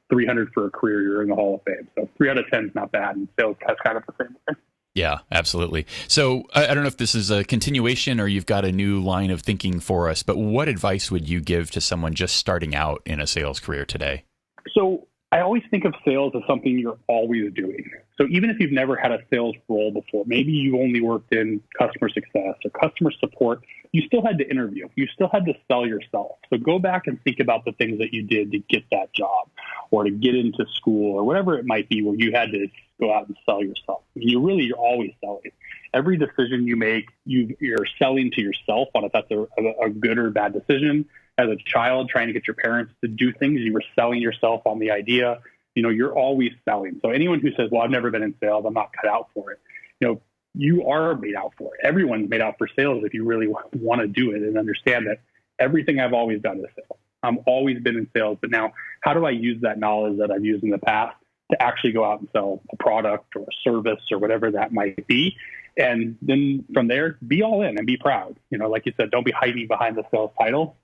300 for a career, you're in the Hall of Fame. So 3 out of 10 is not bad, and sales has kind of the same thing.
Yeah, absolutely. So I don't know if this is a continuation or you've got a new line of thinking for us, but what advice would you give to someone just starting out in a sales career today?
So I always think of sales as something you're always doing. So even if you've never had a sales role before, maybe you only worked in customer success or customer support, you still had to interview. You still had to sell yourself. So go back and think about the things that you did to get that job or to get into school or whatever it might be where you had to go out and sell yourself. You're always selling. Every decision you make, you're selling to yourself on if that's a good or bad decision. As a child, trying to get your parents to do things, you were selling yourself on the idea. You're always selling. So anyone who says, well, I've never been in sales, I'm not cut out for it. You are made out for it. Everyone's made out for sales if you really want to do it and understand that everything I've always done is sales. I've always been in sales. But now, how do I use that knowledge that I've used in the past to actually go out and sell a product or a service or whatever that might be. And then from there, be all in and be proud. Like you said, don't be hiding behind the sales title.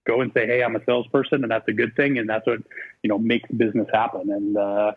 Go and say, hey, I'm a salesperson, and that's a good thing. And that's what, makes business happen. And,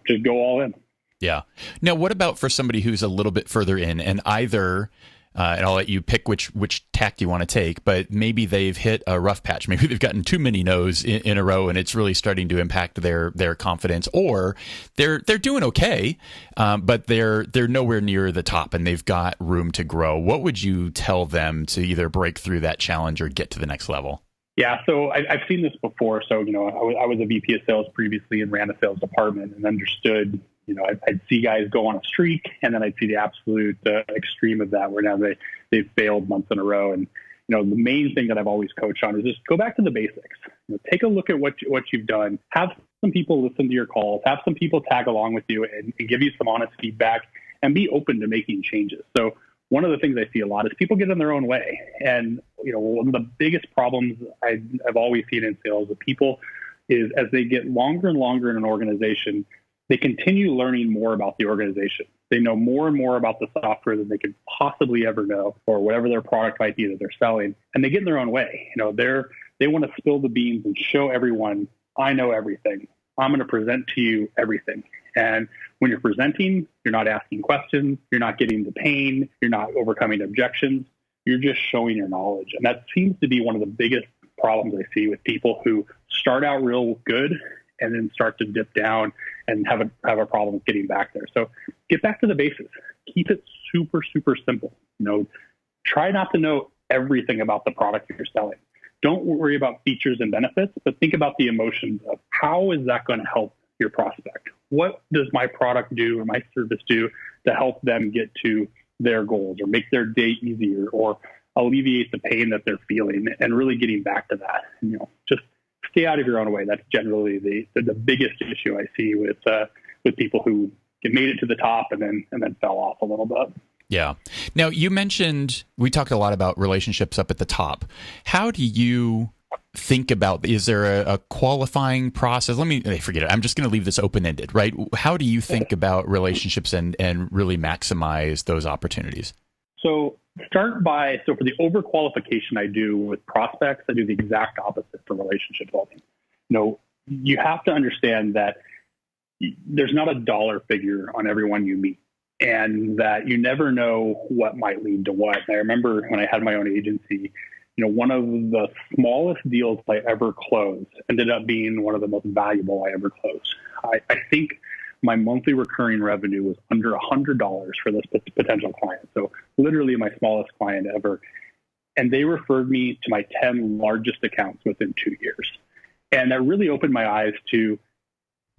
just go all in.
Yeah. Now, what about for somebody who's a little bit further in and either, and I'll let you pick which tack you want to take, but maybe they've hit a rough patch. Maybe they've gotten too many no's in a row, and it's really starting to impact their confidence, or they're doing okay, but they're nowhere near the top, and they've got room to grow. What would you tell them to either break through that challenge or get to the next level?
Yeah, so I've seen this before. So, I was a VP of sales previously and ran a sales department and understood. I'd see guys go on a streak, and then I'd see the absolute extreme of that, where now they've failed months in a row. And the main thing that I've always coached on is just go back to the basics. Take a look at what you've done. Have some people listen to your calls. Have some people tag along with you and give you some honest feedback, and be open to making changes. So one of the things I see a lot is people get in their own way. And one of the biggest problems I've always seen in sales with people is as they get longer and longer in an organization, they continue learning more about the organization. They know more and more about the software than they could possibly ever know, or whatever their product might be that they're selling. And they get in their own way. They want to spill the beans and show everyone, I know everything. I'm going to present to you everything. And when you're presenting, you're not asking questions. You're not getting the pain. You're not overcoming objections. You're just showing your knowledge. And that seems to be one of the biggest problems I see with people who start out real good and then start to dip down and have a problem with getting back there. So get back to the basics. Keep it super, super simple. Try not to know everything about the product you're selling. Don't worry about features and benefits, but think about the emotions of how is that going to help your prospect? What does my product do or my service do to help them get to their goals or make their day easier or alleviate the pain that they're feeling, and really getting back to that? Just stay out of your own way. That's generally the biggest issue I see with people who made it to the top and then fell off a little bit.
Yeah. Now, you mentioned, we talked a lot about relationships up at the top. How do you think about, is there a qualifying process? Forget it. I'm just going to leave this open-ended, right? How do you think about relationships and really maximize those opportunities? So
for the overqualification I do with prospects, I do the exact opposite for relationship building. You have to understand that there's not a dollar figure on everyone you meet, and that you never know what might lead to what. And I remember when I had my own agency, one of the smallest deals I ever closed ended up being one of the most valuable I ever closed. I think my monthly recurring revenue was under $100 for this potential client. So literally my smallest client ever. And they referred me to my 10 largest accounts within 2 years. And that really opened my eyes to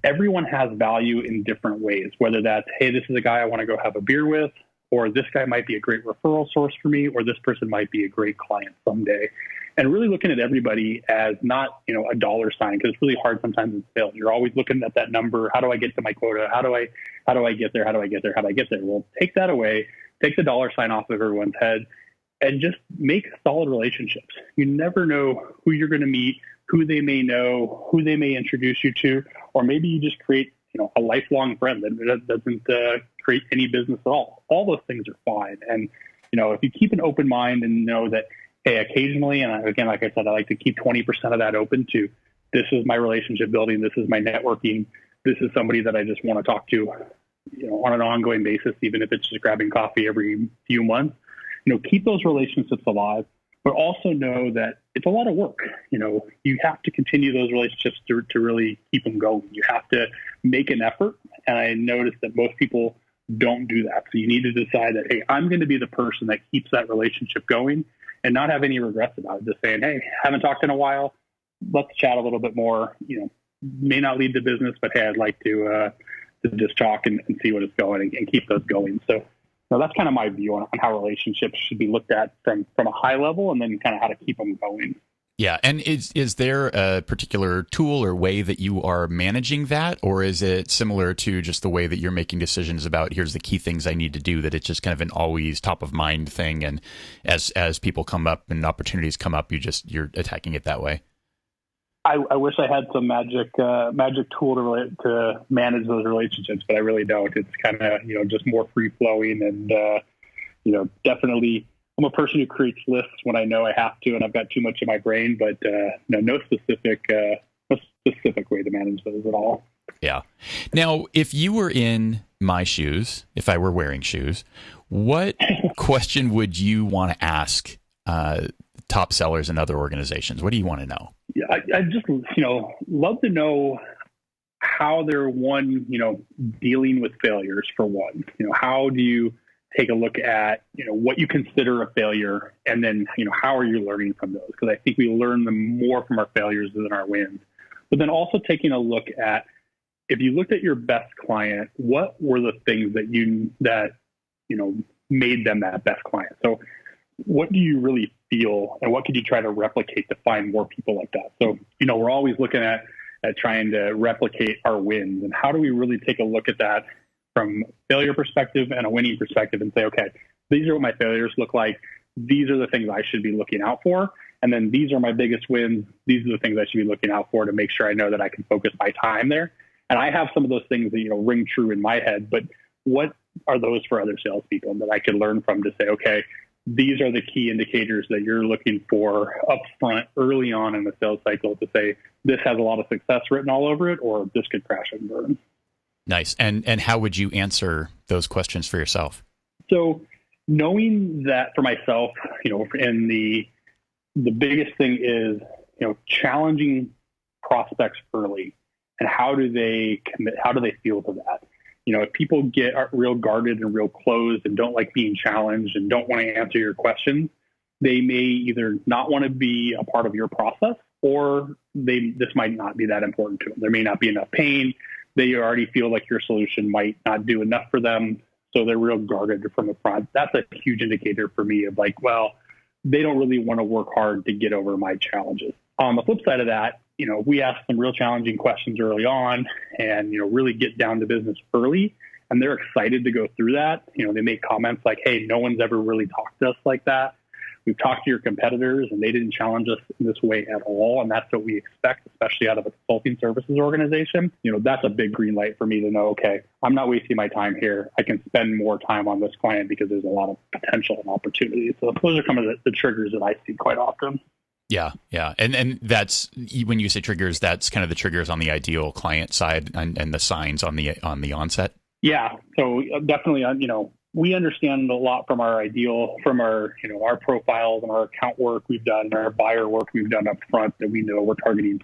everyone has value in different ways, whether that's, hey, this is a guy I want to go have a beer with, or this guy might be a great referral source for me, or this person might be a great client someday. And really looking at everybody as not, a dollar sign, because it's really hard sometimes in sales. You're always looking at that number. How do I get to my quota? How do I get there? How do I get there? How do I get there? Well, take that away, take the dollar sign off of everyone's head, and just make solid relationships. You never know who you're going to meet, who they may know, who they may introduce you to, or maybe you just create, a lifelong friend that doesn't create any business at all. All those things are fine. And, if you keep an open mind and know that, hey, occasionally, and again, like I said, I like to keep 20% of that open to, this is my relationship building, this is my networking, this is somebody that I just want to talk to, on an ongoing basis, even if it's just grabbing coffee every few months. Keep those relationships alive, but also know that it's a lot of work. You have to continue those relationships to really keep them going. You have to make an effort. And I noticed that most people don't do that. So you need to decide that, hey, I'm going to be the person that keeps that relationship going and not have any regrets about it. Just saying, hey, haven't talked in a while. Let's chat a little bit more. May not lead to business, but hey, I'd like to just talk and see what it's going and keep those going. So that's kind of my view on how relationships should be looked at from a high level, and then kind of how to keep them going.
Yeah. And is there a particular tool or way that you are managing that? Or is it similar to just the way that you're making decisions about, here's the key things I need to do, that it's just kind of an always top of mind thing? And as people come up and opportunities come up, you're attacking it that way?
I wish I had some magic tool to manage those relationships, but I really don't. It's kind of, just more free flowing and, definitely I'm a person who creates lists when I know I have to, and I've got too much in my brain, but no specific way to manage those at all.
Yeah. Now, if you were in my shoes, if I were wearing shoes, what question would you want to ask top sellers in other organizations? What do you want to know?
Yeah, I just, love to know how they're dealing with failures for one. How do you take a look at, what you consider a failure, and then, how are you learning from those? Because I think we learn more from our failures than our wins. But then also taking a look at, if you looked at your best client, what were the things that made them that best client? So what do you really feel, and what could you try to replicate to find more people like that? So, we're always looking at trying to replicate our wins, and how do we really take a look at that from a failure perspective and a winning perspective and say, okay, these are what my failures look like. These are the things I should be looking out for. And then these are my biggest wins. These are the things I should be looking out for to make sure I know that I can focus my time there. And I have some of those things that, ring true in my head, but what are those for other salespeople that I could learn from to say, okay, these are the key indicators that you're looking for up front early on in the sales cycle to say, this has a lot of success written all over it, or this could crash and burn.
Nice. And how would you answer those questions for yourself?
So knowing that for myself, and the biggest thing is, challenging prospects early, and how do they commit? How do they feel to that? If people get real guarded and real closed and don't like being challenged and don't want to answer your questions, they may either not want to be a part of your process, or this might not be that important to them. There may not be enough pain. They already feel like your solution might not do enough for them, so they're real guarded from the front. That's a huge indicator for me of like, well, they don't really want to work hard to get over my challenges. On the flip side of that, we ask some real challenging questions early on and, really get down to business early, and they're excited to go through that. They make comments like, hey, no one's ever really talked to us like that. We've talked to your competitors and they didn't challenge us in this way at all. And that's what we expect, especially out of a consulting services organization. That's a big green light for me to know, okay, I'm not wasting my time here. I can spend more time on this client because there's a lot of potential and opportunity. So those are some of the triggers that I see quite often.
Yeah. And that's, when you say triggers, that's kind of the triggers on the ideal client side and the signs on the onset. Yeah.
So definitely, we understand a lot from our our profiles and our account work we've done, and our buyer work we've done up front, that we know we're targeting,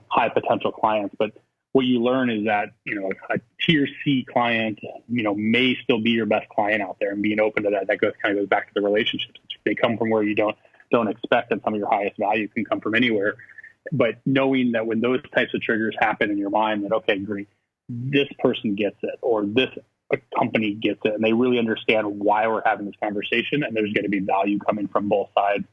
high potential clients. But what you learn is that, a tier C client, may still be your best client out there, and being open to that, kind of goes back to the relationships. They come from where you don't expect, and some of your highest value can come from anywhere. But knowing that when those types of triggers happen in your mind, that, okay, great, this person gets it, or this company gets it, and they really understand why we're having this conversation, and there's going to be value coming from both sides.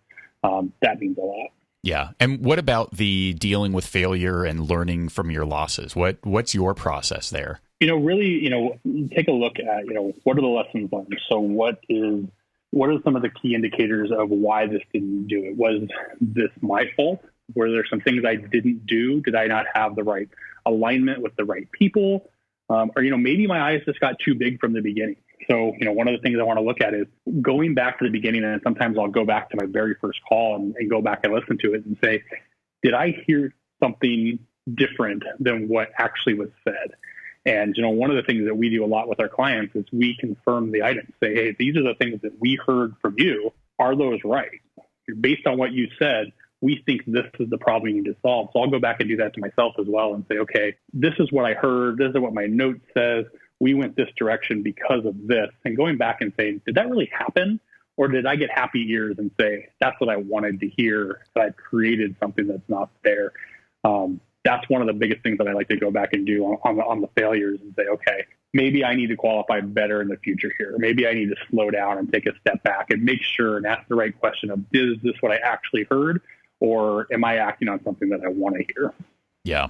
That means a lot.
Yeah. And what about the dealing with failure and learning from your losses? What's your process there?
Really, take a look at, what are the lessons learned? So what are some of the key indicators of why this didn't do it? Was this my fault? Were there some things I didn't do? Did I not have the right alignment with the right people? Or maybe my eyes just got too big from the beginning. So, one of the things I want to look at is going back to the beginning, and sometimes I'll go back to my very first call and go back and listen to it and say, did I hear something different than what actually was said? And, one of the things that we do a lot with our clients is we confirm the items. Say, hey, these are the things that we heard from you. Are those right? Based on what you said, we think this is the problem you need to solve. So I'll go back and do that to myself as well and say, okay, this is what I heard. This is what my note says. We went this direction because of this. And going back and saying, did that really happen? Or did I get happy ears and say, that's what I wanted to hear, that I created something that's not there? That's one of the biggest things that I like to go back and do on the failures and say, okay, maybe I need to qualify better in the future here. Or maybe I need to slow down and take a step back and make sure and ask the right question of, is this what I actually heard? Or am I acting on something that I want to hear?
Yeah.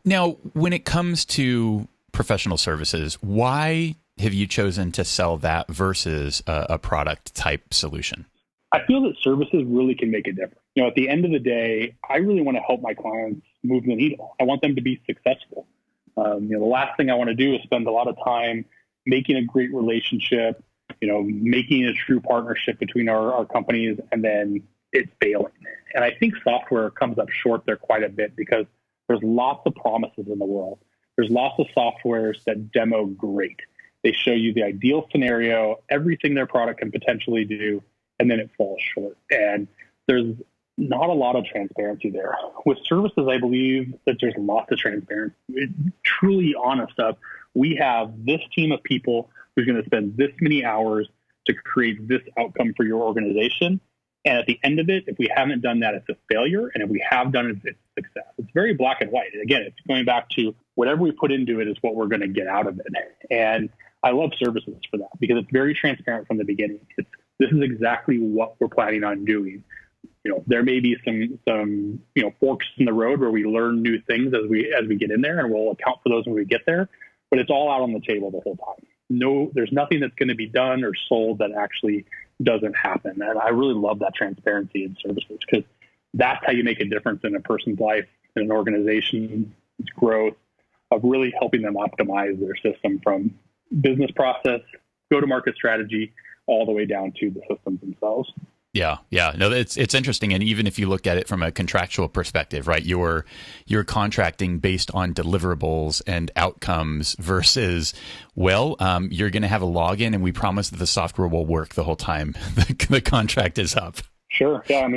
Now, when it comes to professional services, why have you chosen to sell that versus a product type solution?
I feel that services really can make a difference. At the end of the day, I really want to help my clients move the needle. I want them to be successful. The last thing I want to do is spend a lot of time making a great relationship, making a true partnership between our companies, and then it's failing. And I think software comes up short there quite a bit because there's lots of promises in the world. There's lots of softwares that demo great. They show you the ideal scenario, everything their product can potentially do, and then it falls short. And there's not a lot of transparency there. With services, I believe that there's lots of transparency. Truly honest stuff. We have this team of people who's going to spend this many hours to create this outcome for your organization. And at the end of it, if we haven't done that, it's a failure. And if we have done it, it's a success. It's very black and white. And again, it's going back to whatever we put into it is what we're going to get out of it. And I love services for that because it's very transparent from the beginning. This is exactly what we're planning on doing. There may be some forks in the road where we learn new things as we get in there, and we'll account for those when we get there. But it's all out on the table the whole time. No, there's nothing that's going to be done or sold that actually doesn't happen. And I really love that transparency in services because that's how you make a difference in a person's life, in an organization's growth, of really helping them optimize their system from business process, go-to-market strategy, all the way down to the systems themselves.
Yeah. No, it's interesting. And even if you look at it from a contractual perspective, right, you're contracting based on deliverables and outcomes versus, you're going to have a login and we promise that the software will work the whole time the contract is up.
Sure. Yeah.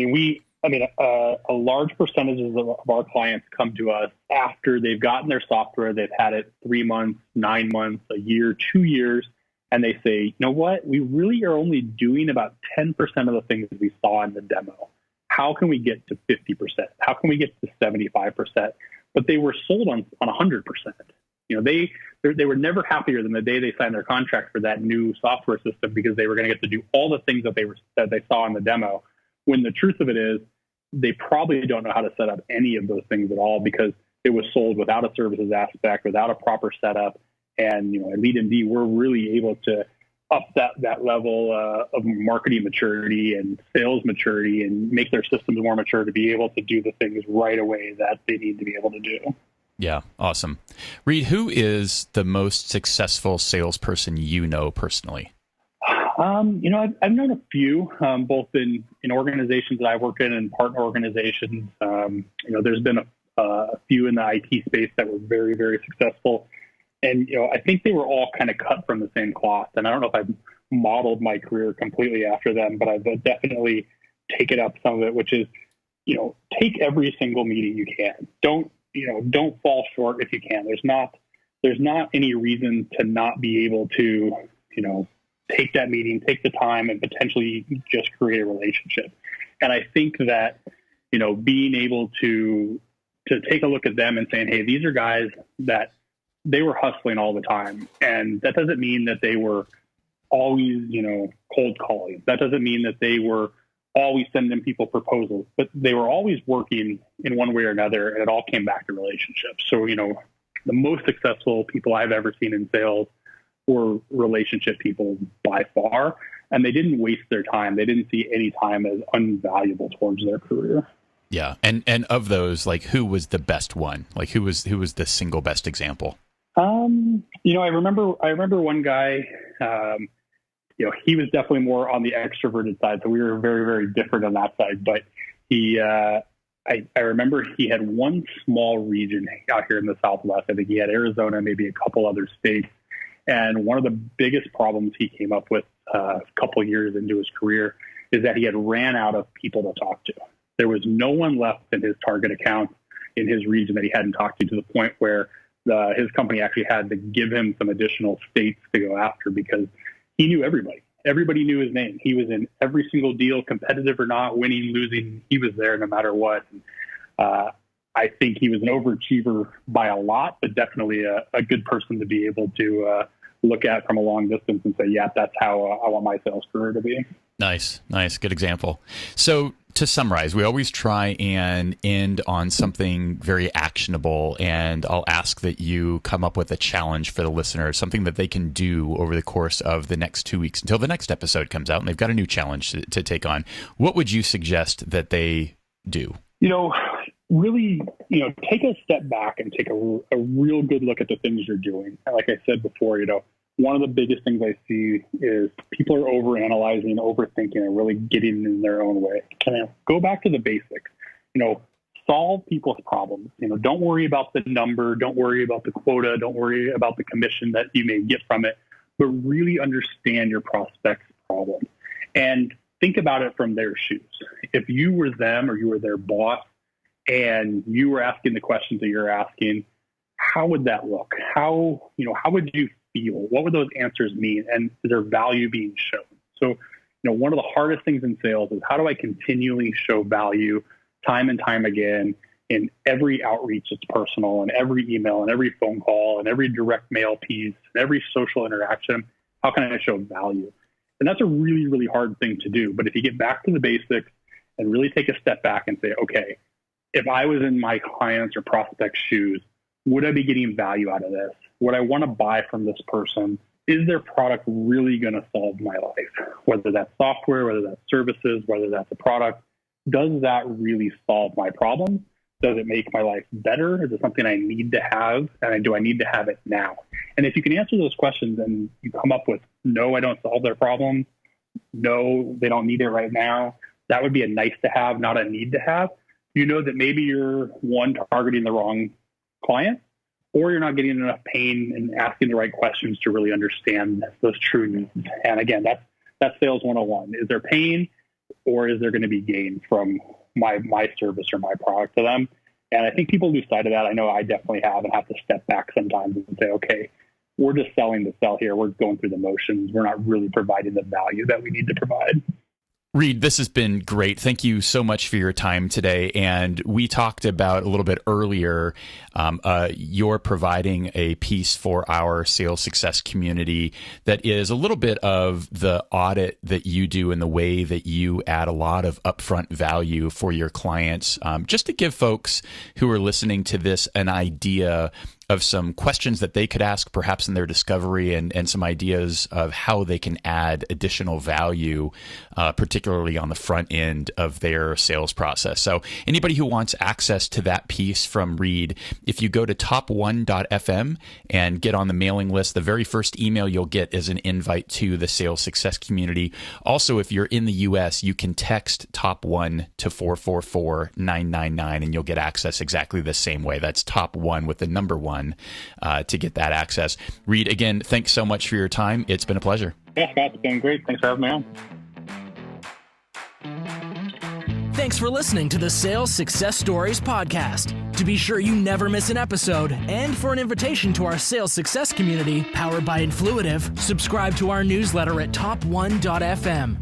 A large percentage of our clients come to us after they've gotten their software. They've had it 3 months, 9 months, a year, 2 years. And they say, you know what, we really are only doing about 10% of the things that we saw in the demo. How can we get to 50%? How can we get to 75%? But they were sold on 100%. They were never happier than the day they signed their contract for that new software system because they were going to get to do all the things that they saw in the demo. When the truth of it is, they probably don't know how to set up any of those things at all because it was sold without a services aspect, without a proper setup. And, at LeadMD, we're really able to up that level of marketing maturity and sales maturity and make their systems more mature to be able to do the things right away that they need to be able to do.
Yeah, awesome. Reed, who is the most successful salesperson you know personally?
I've known a few, both in organizations that I've worked in and partner organizations. There's been a few in the IT space that were very, very successful. And, I think they were all kind of cut from the same cloth. And I don't know if I've modeled my career completely after them, but I've definitely taken up some of it, which is, take every single meeting you can. Don't fall short if you can. There's not any reason to not be able to, take that meeting, take the time, and potentially just create a relationship. And I think that, being able to take a look at them and saying, hey, these are guys that they were hustling all the time. And that doesn't mean that they were always, cold calling. That doesn't mean that they were always sending people proposals, but they were always working in one way or another. And it all came back to relationships. So, the most successful people I've ever seen in sales were relationship people by far. And they didn't waste their time. They didn't see any time as unvaluable towards their career.
Yeah. And of those, who was the best one? Who was the single best example?
I remember one guy, he was definitely more on the extroverted side. So we were very, very different on that side, but I remember he had one small region out here in the Southwest. I think he had Arizona, maybe a couple other states. And one of the biggest problems he came up with a couple years into his career is that he had ran out of people to talk to. There was no one left in his target account in his region that he hadn't talked to the point where his company actually had to give him some additional states to go after because he knew everybody. Everybody knew his name. He was in every single deal, competitive or not, winning, losing. He was there no matter what. I think he was an overachiever by a lot, but definitely a good person to be able to look at from a long distance and say, yeah, that's how I want my sales career to be.
Nice. Good example. So To summarize, we always try and end on something very actionable, and I'll ask that you come up with a challenge for the listener, something that they can do over the course of the next 2 weeks until the next episode comes out, and they've got a new challenge to take on. What would you suggest that they do?
Really, take a step back and take a real good look at the things you're doing. Like I said before, one of the biggest things I see is people are overanalyzing, overthinking, and really getting in their own way. Go back to the basics. Solve people's problems. Don't worry about the number. Don't worry about the quota. Don't worry about the commission that you may get from it, but really understand your prospect's problem and think about it from their shoes. If you were them or you were their boss and you were asking the questions that you're asking, how would that look? How would you feel? What would those answers mean? And is there value being shown? So, one of the hardest things in sales is how do I continually show value time and time again in every outreach that's personal, and every email, and every phone call, and every direct mail piece, and every social interaction? How can I show value? And that's a really, really hard thing to do. But if you get back to the basics and really take a step back and say, okay, if I was in my client's or prospect's shoes, would I be getting value out of this? Would I want to buy from this person? Is their product really going to solve my life? Whether that's software, whether that's services, whether that's a product, does that really solve my problem? Does it make my life better? Is it something I need to have? And do I need to have it now? And if you can answer those questions and you come up with, no, I don't solve their problem. No, they don't need it right now. That would be a nice to have, not a need to have. That maybe you're targeting the wrong client, or you're not getting enough pain and asking the right questions to really understand those true needs. And again, that's sales 101. Is there pain, or is there going to be gain from my service or my product to them? And I think people lose sight of that. I know I definitely have, and have to step back sometimes and say, okay, we're just selling to sell here. We're going through the motions. We're not really providing the value that we need to provide.
Reed, this has been great. Thank you so much for your time today. And we talked about a little bit earlier, you're providing a piece for our sales success community that is a little bit of the audit that you do and the way that you add a lot of upfront value for your clients. Just to give folks who are listening to this an idea of some questions that they could ask perhaps in their discovery, and some ideas of how they can add additional value, particularly on the front end of their sales process. So anybody who wants access to that piece from Reed, if you go to top1.fm and get on the mailing list, the very first email you'll get is an invite to the sales success community. Also, if you're in the US, you can text top1 to 444-999 and you'll get access exactly the same way. That's top1 with the number 1 to get that access. Reed, again, thanks so much for your time. It's been a pleasure.
Yeah, Scott, it's been great. Thanks for having me on.
Thanks for listening to the Sales Success Stories podcast. To be sure you never miss an episode, and for an invitation to our sales success community powered by Influitive, subscribe to our newsletter at top1.fm.